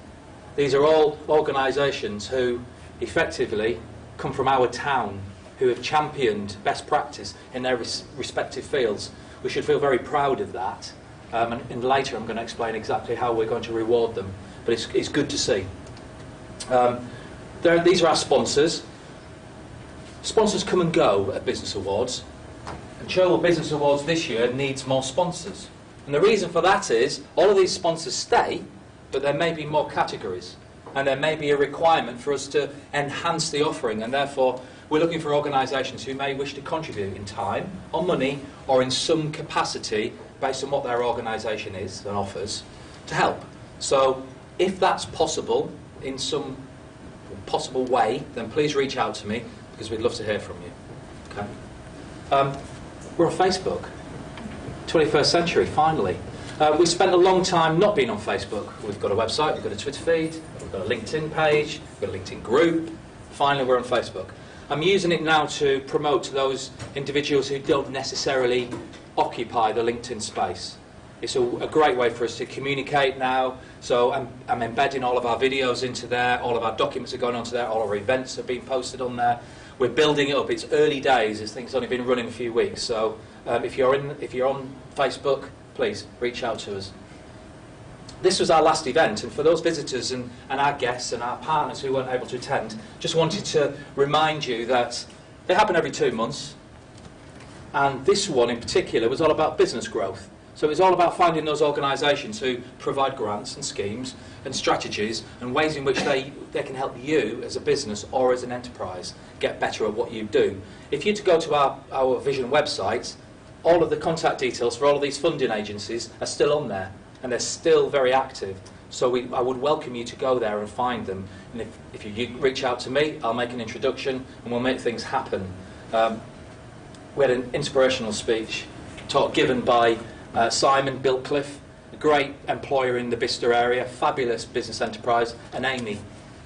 These are all organisations who effectively come from our town, who have championed best practice in their respective fields. We should feel very proud of that. And later I'm going to explain exactly how we're going to reward them. But it's good to see. These are our sponsors. Sponsors come and go at Business Awards. And Cherwell Business Awards this year needs more sponsors. And the reason for that is, all of these sponsors stay, but there may be more categories. And there may be a requirement for us to enhance the offering. And therefore, we're looking for organisations who may wish to contribute in time, or money, or in some capacity, based on what their organisation is and offers, to help. So, if that's possible, in some possible way, then please reach out to me, because we'd love to hear from you. Okay. We're on Facebook. 21st century, finally. We spent a long time not being on Facebook. We've got a website, we've got a Twitter feed, we've got a LinkedIn page, we've got a LinkedIn group. Finally, we're on Facebook. I'm using it now to promote to those individuals who don't necessarily occupy the LinkedIn space. It's a great way for us to communicate now. So I'm embedding all of our videos into there, all of our documents are going onto there, all our events are being posted on there. We're building it up. It's early days. This thing's only been running a few weeks. So if you're on Facebook, please reach out to us. This was our last event, and for those visitors and our guests and our partners who weren't able to attend, just wanted to remind you that they happen every 2 months, and this one in particular was all about business growth. So it's all about finding those organisations who provide grants and schemes and strategies and ways in which they can help you as a business or as an enterprise get better at what you do. If you to go to our Vision website, all of the contact details for all of these funding agencies are still on there, and they're still very active. So I would welcome you to go there and find them. And if you reach out to me, I'll make an introduction and we'll make things happen. We had an inspirational speech talk given by Simon Bilcliffe, a great employer in the Bicester area, fabulous business enterprise, and Amy,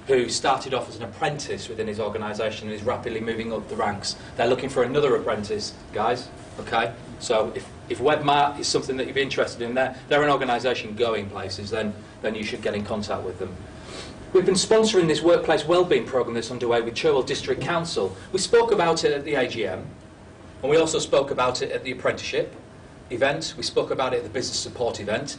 who started off as an apprentice within his organisation and is rapidly moving up the ranks. They're looking for another apprentice, guys. Okay, so if Webmart is something that you'd be interested in, they're an organisation going places, then you should get in contact with them. We've been sponsoring this workplace wellbeing programme that's underway with Cherwell District Council. We spoke about it at the AGM, and we also spoke about it at the apprenticeship event. We spoke about it at the business support event,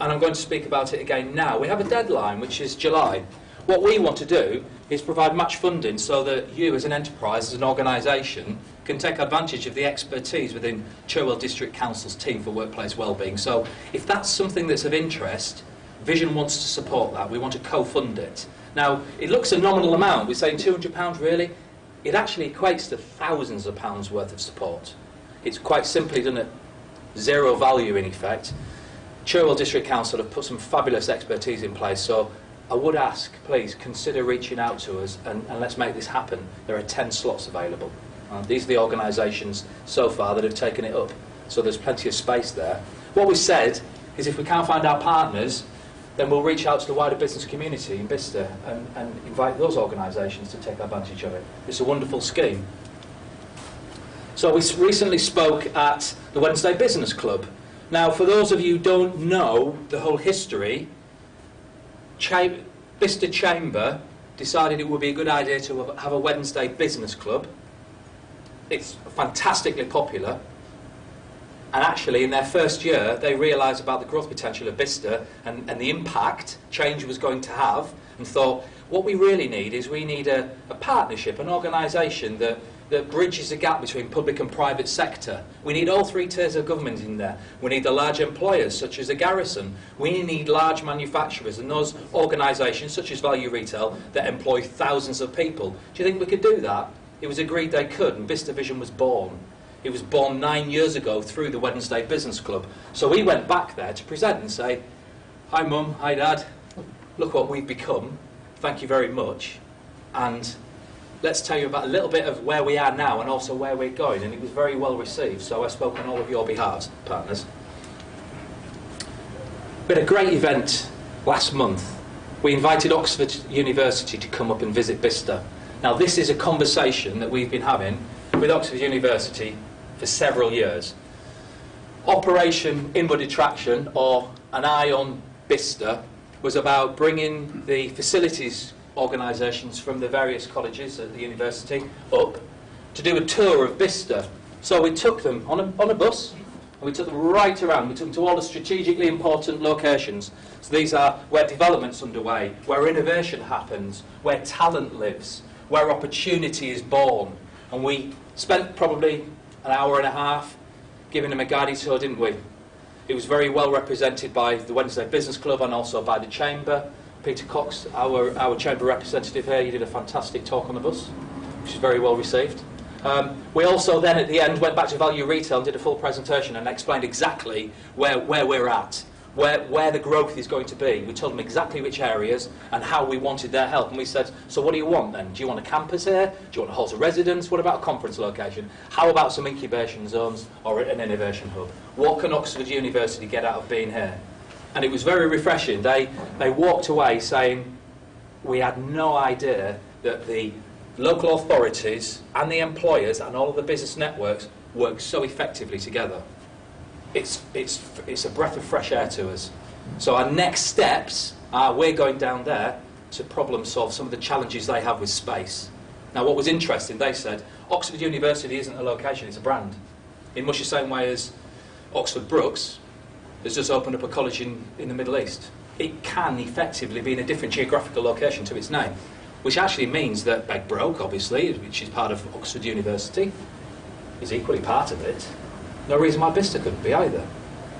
and I'm going to speak about it again now. We have a deadline, which is July. What we want to do is provide match funding so that you as an enterprise, as an organisation, can take advantage of the expertise within Cherwell District Council's team for workplace wellbeing. So if that's something that's of interest, Vision wants to support that. We want to co-fund it. Now, it looks a nominal amount. We're saying £200 really. It actually equates to thousands of pounds worth of support. It's quite simply done at zero value in effect. Cherwell District Council have put some fabulous expertise in place, so I would ask, please, consider reaching out to us and let's make this happen. There are 10 slots available. These are the organisations so far that have taken it up, so there's plenty of space there. What we said is if we can't find our partners, then we'll reach out to the wider business community in Bicester and invite those organisations to take advantage of it. It's a wonderful scheme. So we recently spoke at the Wednesday Business Club. Now, for those of you who don't know the whole history, Bicester Chamber decided it would be a good idea to have a Wednesday Business Club. It's fantastically popular. And actually, in their first year, they realised about the growth potential of Bicester and the impact change was going to have, and thought, what we really need is we need a partnership, an organisation that bridges the gap between public and private sector. We need all 3 tiers of government in there. We need the large employers, such as the Garrison. We need large manufacturers and those organisations, such as Value Retail, that employ thousands of people. Do you think we could do that? It was agreed they could, and Bicester Vision was born. It was born 9 years ago through the Wednesday Business Club. So we went back there to present and say, hi Mum, hi Dad, look what we've become, thank you very much, and let's tell you about a little bit of where we are now and also where we're going. And it was very well received, so I spoke on all of your behalves, partners. We had a great event last month. We invited Oxford University to come up and visit Bicester. Now this is a conversation that we've been having with Oxford University for several years. Operation Inward Attraction, or an eye on Bicester, was about bringing the facilities organisations from the various colleges at the university up to do a tour of Bicester. So we took them on a bus, and we took them right around. We took them to all the strategically important locations. So these are where development's underway, where innovation happens, where talent lives, where opportunity is born. And we spent probably an hour and a half giving them a guided tour, didn't we? It was very well represented by the Wednesday Business Club and also by the Chamber. Peter Cox, our Chamber representative here, he did a fantastic talk on the bus, which is very well received. We also then at the end went back to Value Retail and did a full presentation and explained exactly where we're at, where the growth is going to be. We told them exactly which areas and how we wanted their help. And we said, so what do you want then? Do you want a campus here? Do you want a hall to residence? What about a conference location? How about some incubation zones or an innovation hub? What can Oxford University get out of being here? And it was very refreshing. They walked away saying, we had no idea that the local authorities and the employers and all of the business networks work so effectively together. It's a breath of fresh air to us. So our next steps are we're going down there to problem solve some of the challenges they have with space. Now what was interesting, they said, Oxford University isn't a location, it's a brand. In much the same way as Oxford Brookes has just opened up a college in the Middle East. It can effectively be in a different geographical location to its name, which actually means that Begbroke, obviously, which is part of Oxford University, is equally part of it. No reason why Bicester couldn't be either.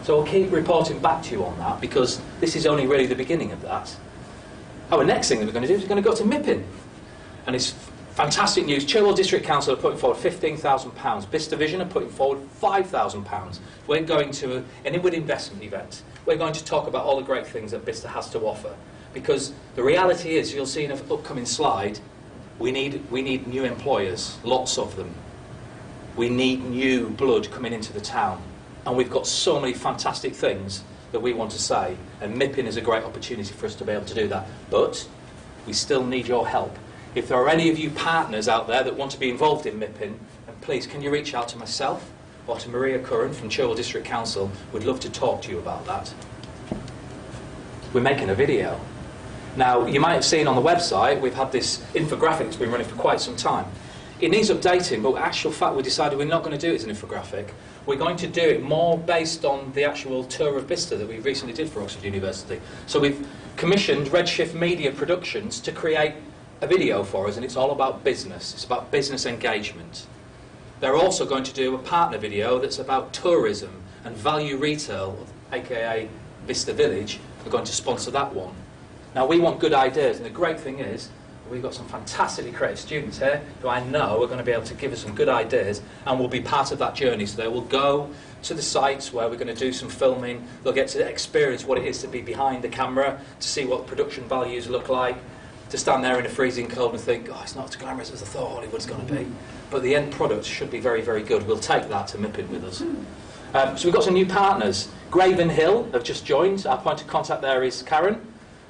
So we'll keep reporting back to you on that, because this is only really the beginning of that. Our next thing that we're going to do is we're going to go to Mippin. And it's fantastic news. Cherwell District Council are putting forward £15,000. Bicester Vision are putting forward £5,000. We're going to an inward investment event. We're going to talk about all the great things that Bicester has to offer. Because the reality is, you'll see in an upcoming slide, we need new employers, lots of them. We need new blood coming into the town. And we've got so many fantastic things that we want to say. And Mippin is a great opportunity for us to be able to do that. But we still need your help. If there are any of you partners out there that want to be involved in Mippin, then please, can you reach out to myself or to Maria Curran from Cherwell District Council? We'd love to talk to you about that. We're making a video. Now, you might have seen on the website, we've had this infographic that's been running for quite some time. It needs updating, but actual fact, we decided we're not going to do it as an infographic. We're going to do it more based on the actual tour of Bicester that we recently did for Oxford University. So we've commissioned Redshift Media Productions to create a video for us, and it's all about business. It's about business engagement. They're also going to do a partner video that's about tourism and value retail, aka Bicester Village. We're going to sponsor that one. Now, we want good ideas, and the great thing is, we've got some fantastically creative students here who I know are going to be able to give us some good ideas and will be part of that journey. So they will go to the sites where we're going to do some filming. They'll get to experience what it is to be behind the camera, to see what production values look like, to stand there in a freezing cold and think, oh, it's not as glamorous as I thought Hollywood's going to be. But the end product should be very, very good. We'll take that to Mippin with us. So we've got some new partners. Graven Hill have just joined. Our point of contact there is Karen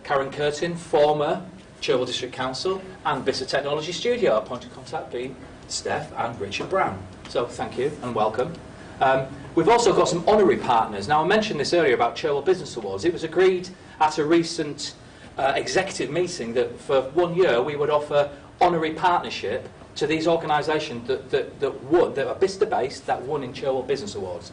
Curtin, former Cherwell District Council, and Bicester Technology Studio. Our point of contact being Steph and Richard Brown. So thank you and welcome. We've also got some honorary partners. Now, I mentioned this earlier about Cherwell Business Awards. It was agreed at a recent executive meeting that for 1 year we would offer honorary partnership to these organisations that are Bicester-based, that won in Cherwell Business Awards.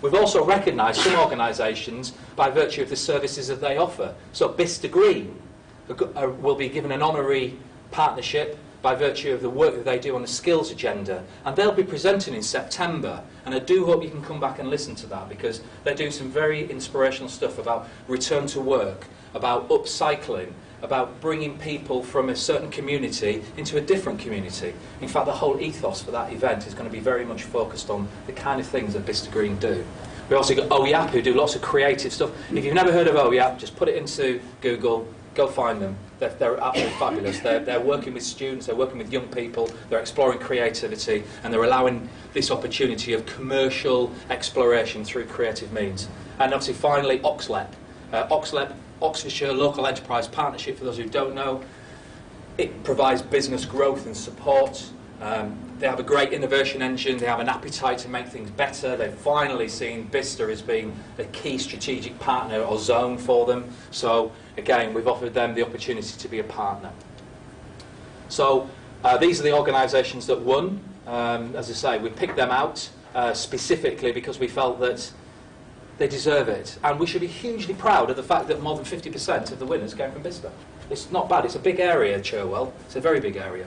We've also recognised some organisations by virtue of the services that they offer. So Bicester Green will be given an honorary partnership by virtue of the work that they do on the skills agenda. And they'll be presenting in September. And I do hope you can come back and listen to that, because they're doing some very inspirational stuff about return to work, about upcycling, about bringing people from a certain community into a different community. In fact, the whole ethos for that event is going to be very much focused on the kind of things that Bicester Green do. We've also got OEAP, who do lots of creative stuff. If you've never heard of OEAP, just put it into Google, go find them. They're absolutely fabulous. They're working with students, they're working with young people, they're exploring creativity, and they're allowing this opportunity of commercial exploration through creative means. And obviously, finally, OXLEP. OXLEP, Oxfordshire Local Enterprise Partnership, for those who don't know, it provides business growth and support. They have a great innovation engine, they have an appetite to make things better. They've finally seen Bicester as being a key strategic partner or zone for them. So again, we've offered them the opportunity to be a partner. So these are the organisations that won. As I say, we picked them out specifically because we felt that they deserve it. And we should be hugely proud of the fact that more than 50% of the winners came from Bicester. It's not bad, it's a big area, Cherwell. It's a very big area.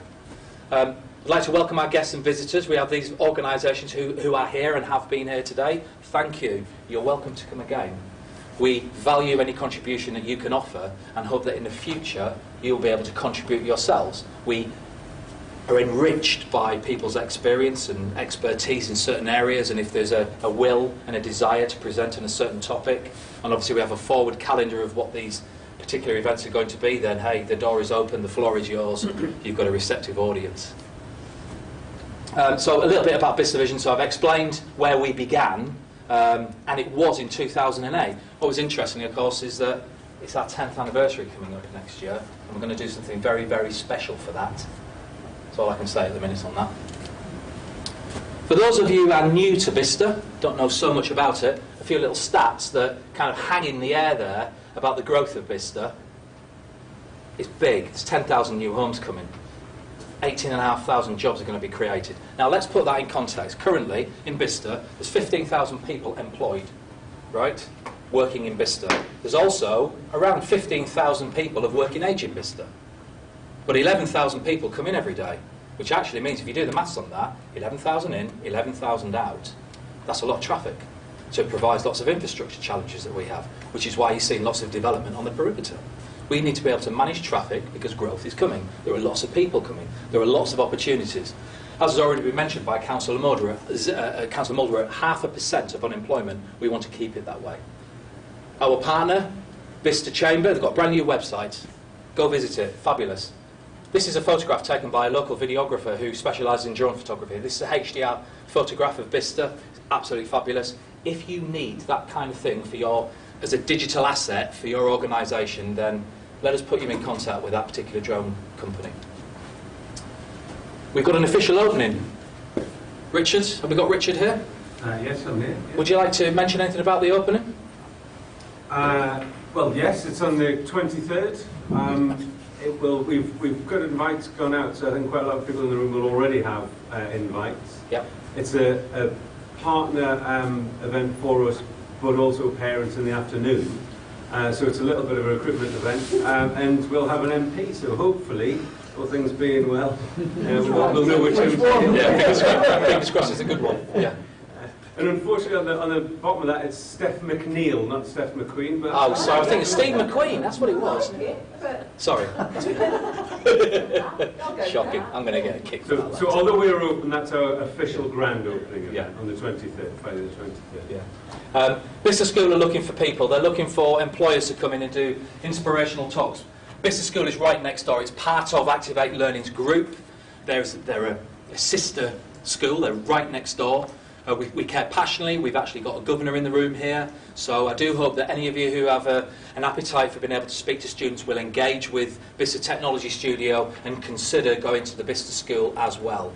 I'd like to welcome our guests and visitors. We have these organisations who are here and have been here today. Thank you. You're welcome to come again. We value any contribution that you can offer and hope that in the future you'll be able to contribute yourselves. We are enriched by people's experience and expertise in certain areas, and if there's a will and a desire to present on a certain topic, and obviously we have a forward calendar of what these particular events are going to be, then hey, the door is open, the floor is yours, you've got a receptive audience. So a little bit about BISTA Vision. So I've explained where we began, and it was in 2008. What was interesting, of course, is that it's our 10th anniversary coming up next year, and we're going to do something very, very special for that. That's all I can say at the minute on that. For those of you who are new to BISTA, don't know so much about it, a few little stats that kind of hang in the air there about the growth of BISTA. It's big. There's 10,000 new homes coming. 18,500 jobs are going to be created. Now let's put that in context. Currently, in BISTA, there's 15,000 people employed, right, working in BISTA. There's also around 15,000 people of working age in BISTA. But 11,000 people come in every day, which actually means, if you do the maths on that, 11,000 in, 11,000 out. That's a lot of traffic. So it provides lots of infrastructure challenges that we have, which is why you're seeing lots of development on the perimeter. We need to be able to manage traffic because growth is coming. There are lots of people coming. There are lots of opportunities. As has already been mentioned by Councillor Mulder, at 0.5% of unemployment, we want to keep it that way. Our partner, BISTA Chamber, they've got a brand new website. Go visit it. Fabulous. This is a photograph taken by a local videographer who specialises in drone photography. This is a HDR photograph of BISTA. It's absolutely fabulous. If you need that kind of thing for your, as a digital asset for your organisation, then let us put you in contact with that particular drone company. We've got an official opening. Richard, have we got Richard here? Yes, I'm here. Yeah. Would you like to mention anything about the opening? Well, yes, it's on the 23rd. We've got invites gone out, so I think quite a lot of people in the room will already have invites. Yep. It's a partner event for us, but also parents in the afternoon. So it's a little bit of a recruitment event, and we'll have an MP, so hopefully, all things being well, we'll know which one. Yeah, fingers crossed it's a good one. Yeah. And unfortunately, on the bottom of that, it's Steph McNeil, not Steph McQueen. But oh, sorry, I think it's Steve McQueen. That's what it was. Sorry. Shocking. I'm going to get a kick for that. So although we're open, that's our official grand opening event on the 23rd, Friday the 23rd. Yeah. BISTA School are looking for people. They're looking for employers to come in and do inspirational talks. BISTA School is right next door. It's part of Activate Learning's group. They're a sister school. They're right next door. We care passionately. We've actually got a governor in the room here. So I do hope that any of you who have an appetite for being able to speak to students will engage with BISTA Technology Studio and consider going to the BISTA School as well.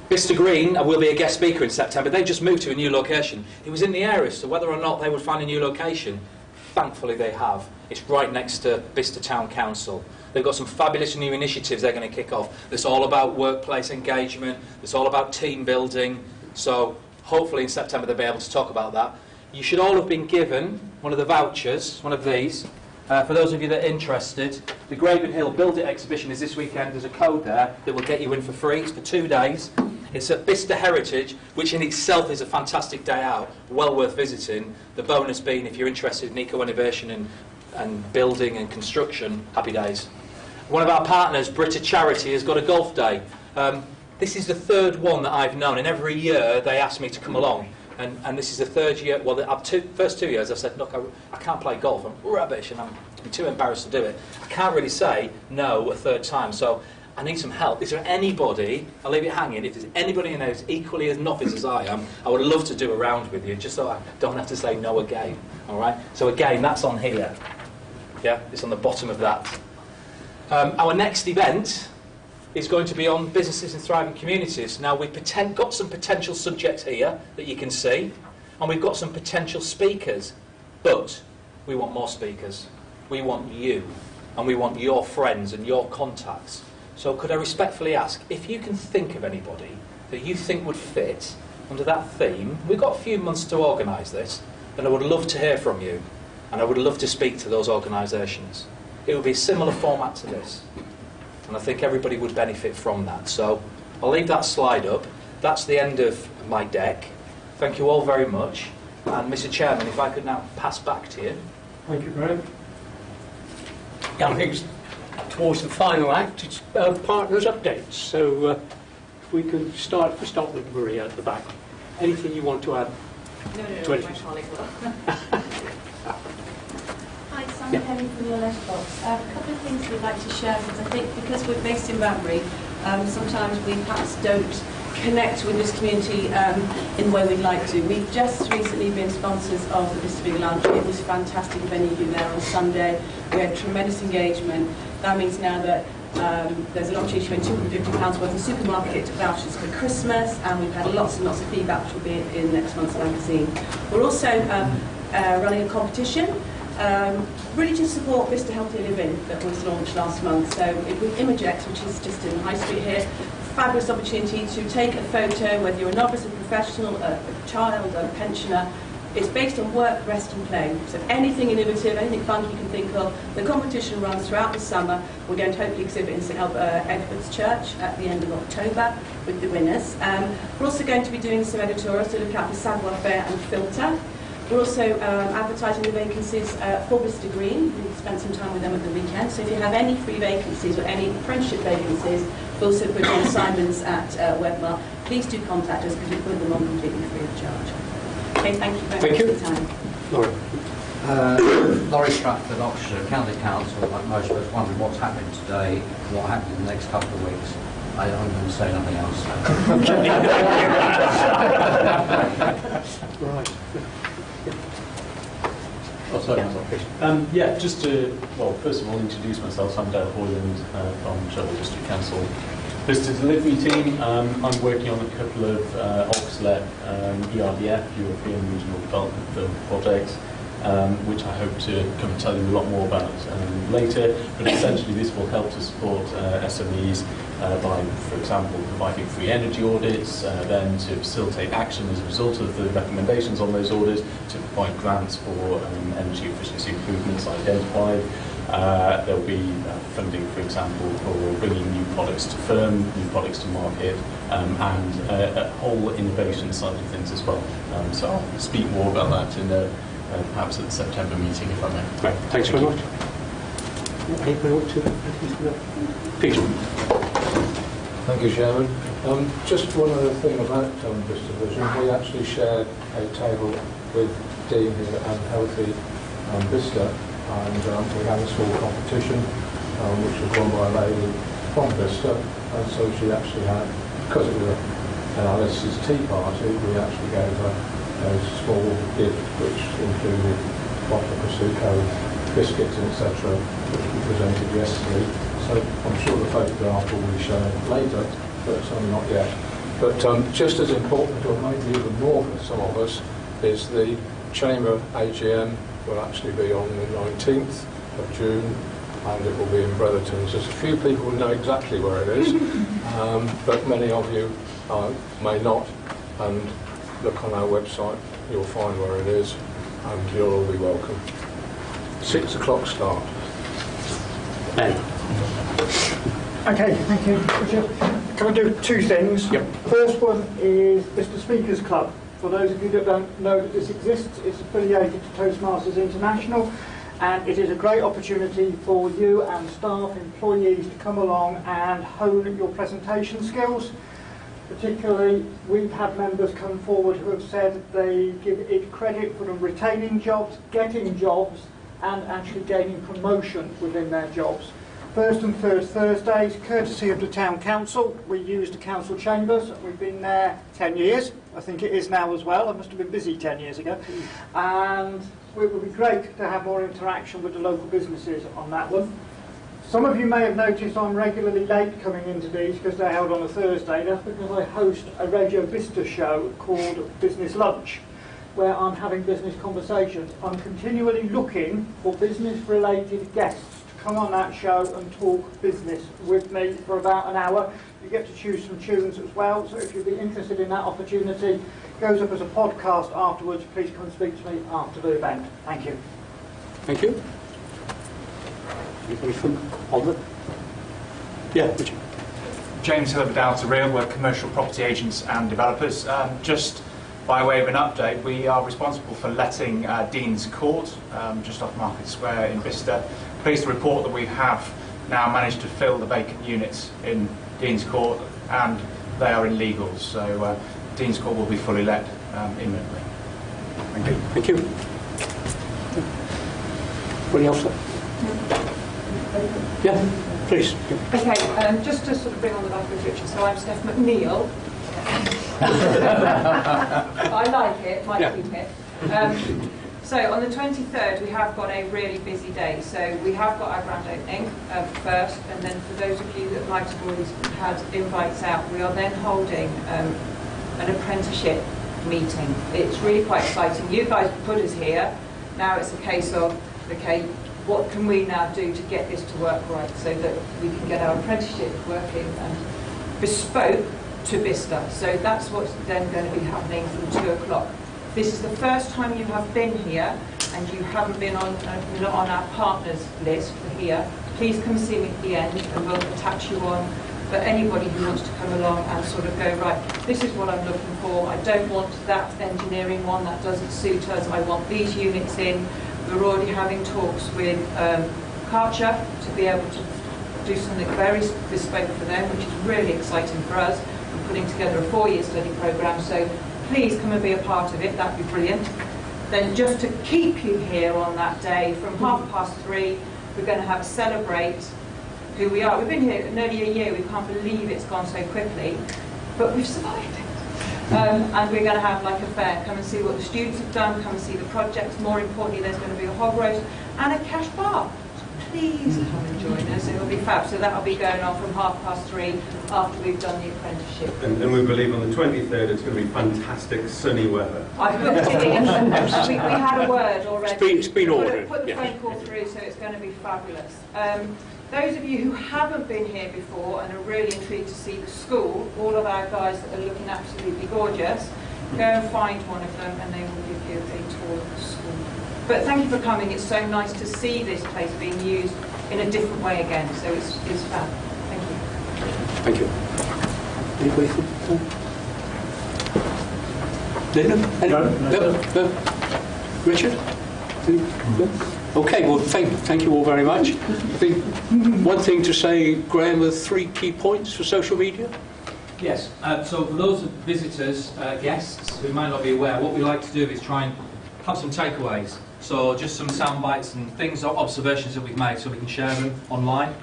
BISTA Green will be a guest speaker in September. They just moved to a new location. It was in the area, so whether or not they would find a new location, thankfully they have. It's right next to BISTA Town Council. They've got some fabulous new initiatives they're going to kick off. It's all about workplace engagement. It's all about team building. So hopefully in September they'll be able to talk about that. You should all have been given one of the vouchers, one of these. For those of you that are interested, the Graven Hill Build It exhibition is this weekend. There's a code there that will get you in for free. It's for 2 days. It's at BISTA Heritage, which in itself is a fantastic day out, well worth visiting. The bonus being, if you're interested in eco-innovation and building and construction, happy days. One of our partners, Britta Charity, has got a golf day. This is the third one that I've known, and every year they ask me to come along. And this is the third year. Well, the first 2 years I've said, look, I can't play golf. I'm rubbish, and I'm too embarrassed to do it. I can't really say no a third time, so I need some help. Is there anybody, I'll leave it hanging, if there's anybody in there who's equally as novice as I am, I would love to do a round with you, just so I don't have to say no again. All right? So again, that's on here. Yeah, it's on the bottom of that. Our next event is going to be on businesses in thriving communities. Now, we've got some potential subjects here that you can see, and we've got some potential speakers, but we want more speakers. We want you, and we want your friends and your contacts. So could I respectfully ask, if you can think of anybody that you think would fit under that theme, we've got a few months to organise this, then I would love to hear from you, and I would love to speak to those organisations. It would be a similar format to this, and I think everybody would benefit from that. So I'll leave that slide up. That's the end of my deck. Thank you all very much. And Mr. Chairman, if I could now pass back to you. Thank you, Graham. towards the final act, it's partners updates. So if we can start with Maria at the back. Anything you want to add? No, to my colleague will. Hi, Sandra Henry from your letterbox. A couple of things we'd like to share, because I think because we're based in Banbury, sometimes we perhaps don't connect with this community in the way we'd like to. We've just recently been sponsors of the Vista Big Lunch. It was fantastic if any of you were there on Sunday. We had tremendous engagement. That means now that there's an opportunity to win £250 worth of supermarket vouchers for Christmas, and we've had lots and lots of feedback, which will be in next month's magazine. We're also running a competition really to support Vista Healthy Living that was launched last month. So with Imagex, which is just in High Street here, fabulous opportunity to take a photo, whether you're a novice, a professional, a child, a pensioner. It's based on work, rest and play. So anything innovative, anything fun you can think of. The competition runs throughout the summer. We're going to hopefully exhibit in St Edward's Church at the end of October with the winners. We're also going to be doing some editorials to look at the savoir-faire and filter. We're also advertising the vacancies for Vista Green. We spent some time with them at the weekend. So if you have any free vacancies or any apprenticeship vacancies, we also put on assignments at Webb, please do contact us because we put them on completely free of charge. Okay, thank you very much for your time. Laurie. Laurie Stratford, Oxfordshire County Council. Like most of us, wondering what's happening today, what happens in the next couple of weeks. I'm going to say nothing else. Right. Oh, sorry, yeah, just to, well, first of all, introduce myself. I'm Dale Hoyland from Sheffield District Council Visitor Delivery Team. I'm working on a couple of OXLEP ERDF, European Regional Development Film projects, which I hope to come and tell you a lot more about later. But essentially, this will help to support SMEs by, for example, providing free energy audits, then to facilitate action as a result of the recommendations on those audits, to provide grants for energy efficiency improvements identified. There will be funding, for example, for bringing new products to firm, new products to market, and a whole innovation side of things as well. So I'll speak more about that in perhaps at the September meeting, if I may. Great. Thanks very much. Anybody want to? Peter. Thank you, Chairman. Just one other thing about Vista Vision. We actually shared a table with Dean here and Healthy Vista, and we had a small competition which was won by a lady from Vista, and so she actually had, because it was an Alice's tea party, we actually gave her a small gift which included vodka prosecco, biscuits, etc., which we presented yesterday. So I'm sure the photograph will be shown later, but not yet. But just as important, or maybe even more for some of us, is the Chamber AGM will actually be on the 19th of June, and it will be in Brethertons. There's a few people who know exactly where it is, but many of you may not, and look on our website, you'll find where it is, and you'll all be welcome. 6 o'clock start. Ben. Okay, thank you, Richard. Can I do two things? Yep. First one is Mr. Speakers Club. For those of you that don't know that this exists, it's affiliated to Toastmasters International, and it is a great opportunity for you and staff, employees to come along and hone your presentation skills. Particularly, we've had members come forward who have said they give it credit for them retaining jobs, getting jobs, and actually gaining promotion within their jobs. First and third Thursdays, courtesy of the Town Council. We use the council chambers. We've been there 10 years. I think it is now as well. I must have been busy 10 years ago. And it would be great to have more interaction with the local businesses on that one. Some of you may have noticed I'm regularly late coming into these because they're held on a Thursday. That's because I host a Radio Vista show called Business Lunch, where I'm having business conversations. I'm continually looking for business-related guests to come on that show and talk business with me for about an hour. You get to choose some tunes as well, so if you'd be interested in that opportunity, it goes up as a podcast afterwards. Please come speak to me after the event. Thank you. Thank you. Anybody from Oliver? Yeah, Richard. James Hilbert Real, we're commercial property agents and developers. Just by way of an update, we are responsible for letting Dean's Court, just off Market Square in Bicester. Pleased to report that we have now managed to fill the vacant units in Dean's Court, and they are in legals. So Dean's Court will be fully let imminently. Thank you. Thank you. Anybody else? Yeah, please. Okay, just to sort of bring on the back of Richard, so I'm Steph McNeil. I like it, might keep it. So on the 23rd we have got a really busy day. So we have got our grand opening first, and then for those of you that might have already had invites out, we are then holding an apprenticeship meeting. It's really quite exciting. You guys put us here. Now it's a case of, okay, what can we now do to get this to work right so that we can get our apprenticeship working and bespoke to Bicester. So that's what's then going to be happening from 2 o'clock. This is the first time you have been here and you haven't been on our partners list for here. Please come see me at the end and we'll attach you on for anybody who wants to come along and sort of go, right, this is what I'm looking for. I don't want that engineering one, that doesn't suit us. I want these units in. We're already having talks with Karcher to be able to do something very bespoke for them, which is really exciting for us. We're putting together a 4-year study programme, so please come and be a part of it. That'd be brilliant. Then just to keep you here on that day, from 3:30, we're going to have a celebrate who we are. We've been here nearly a year. We can't believe it's gone so quickly, but we've survived it. And we're going to have like a fair. Come and see what the students have done. Come and see the projects. More importantly, there's going to be a hog roast and a cash bar. Please come and join us. It will be fab. So that'll be going on from 3:30 after we've done the apprenticeship. And we believe on the 23rd it's going to be fantastic sunny weather. I've booked it in. We had a word already. It's been ordered. Put the phone call through, so it's going to be fabulous. Those of you who haven't been here before and are really intrigued to see the school, all of our guys that are looking absolutely gorgeous, go and find one of them and they will give you a tour of the school. But thank you for coming. It's so nice to see this place being used in a different way again. So it's fab. Thank you. Thank you. Anybody? No. Richard? No? Okay, well, thank you all very much. I think one thing to say, Graham, are 3 key points for social media? Yes, so for those visitors, guests who might not be aware, what we like to do is try and have some takeaways. So just some sound bites and things, observations that we've made, so we can share them online.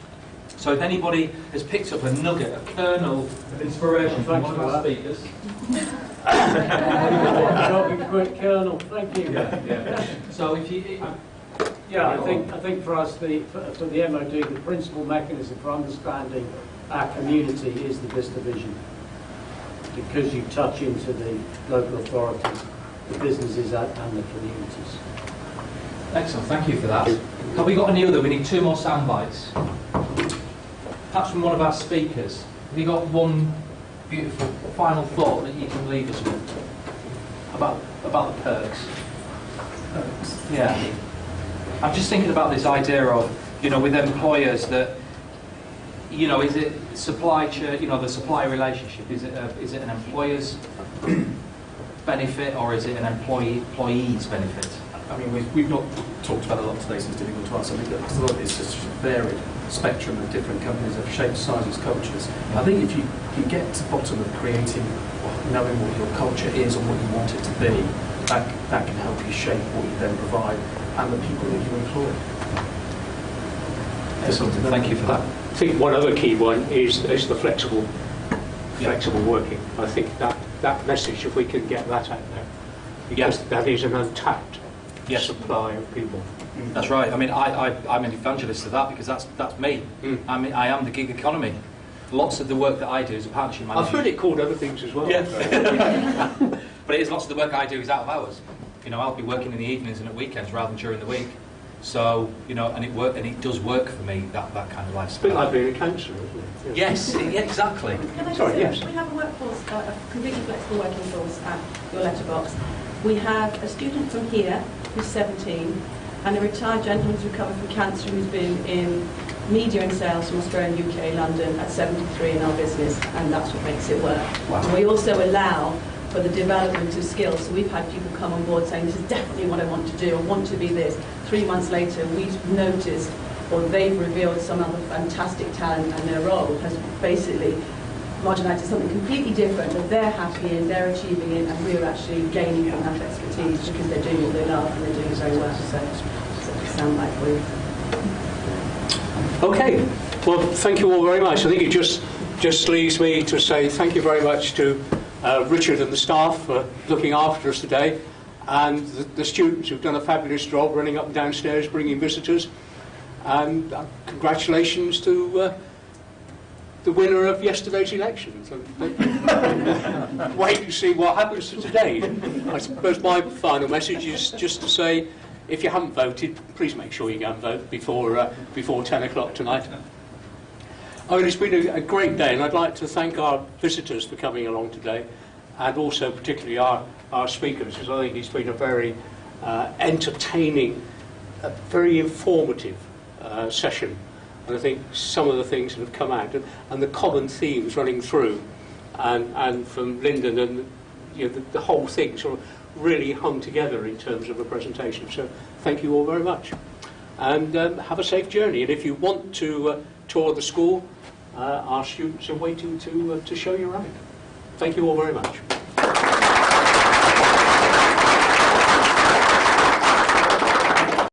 So if anybody has picked up a nugget, a kernel of inspiration from one of our speakers. Quick kernel, thank you. Yeah. So if you... I think for us, for the MOD, the principal mechanism for understanding our community is the Bicester vision. Because you touch into the local authorities, the businesses and the communities. Excellent, thank you for that. Have we got any other? We need 2 more sound bites. Perhaps from one of our speakers. Have you got one beautiful final thought that you can leave us with about the perks? Yeah. I'm just thinking about this idea of, with employers that, is it supply chain, the supply relationship? Is it an employer's benefit or is it an employee's benefit? I mean, we've not talked about a lot today, so it's difficult to answer. Because a lot of it's just a varied spectrum of different companies of shapes, sizes, cultures. I think if you get to the bottom of creating, knowing what your culture is and what you want it to be, that can help you shape what you then provide and the people that you employ. Excellent. Thank you for that. I think one other key one is the flexible working. I think that message, if we can get that out there, because that is an untapped supply of people. That's right. I mean, I'm an evangelist of that because that's me. I mean, I am the gig economy. Lots of the work that I do is a partnership manager. I've heard it called other things as well. Yeah. But it is lots of the work I do is out of hours. I'll be working in the evenings and at weekends rather than during the week. So, and it does work for me, that kind of lifestyle. It's a bit like being a counsellor, isn't it? Yes, exactly. Can I just say, we have a workforce, a completely flexible working force at your letterbox. We have a student from here who's 17 and a retired gentleman who's recovered from cancer who's been in media and sales from Australia, UK, London at 73 in our business, and that's what makes it work. Wow. And we also allow for the development of skills. So we've had people come on board saying, this is definitely what I want to do, I want to be this. 3 months later, we've noticed or they've revealed some other fantastic talent and their role has basically marginalised to something completely different that they're happy in, they're achieving it, and we're actually gaining from that expertise because they're doing what they love and they're doing it very well. So sound like for you. Okay, well, thank you all very much. I think it just leaves me to say thank you very much to Richard and the staff for looking after us today, and the students who've done a fabulous job running up and downstairs bringing visitors, and congratulations to the winner of yesterday's election. So, wait and see what happens to today. I suppose my final message is just to say, if you haven't voted, please make sure you go and vote before 10 o'clock tonight. I mean, it's been a great day, and I'd like to thank our visitors for coming along today, and also particularly our speakers, because I think it's been a very entertaining, very informative session. And I think some of the things that have come out, and the common themes running through, and from Lyndon, and the whole thing sort of really hung together in terms of a presentation. So thank you all very much, and have a safe journey. And if you want to tour the school, our students are waiting to show you around. Thank you all very much.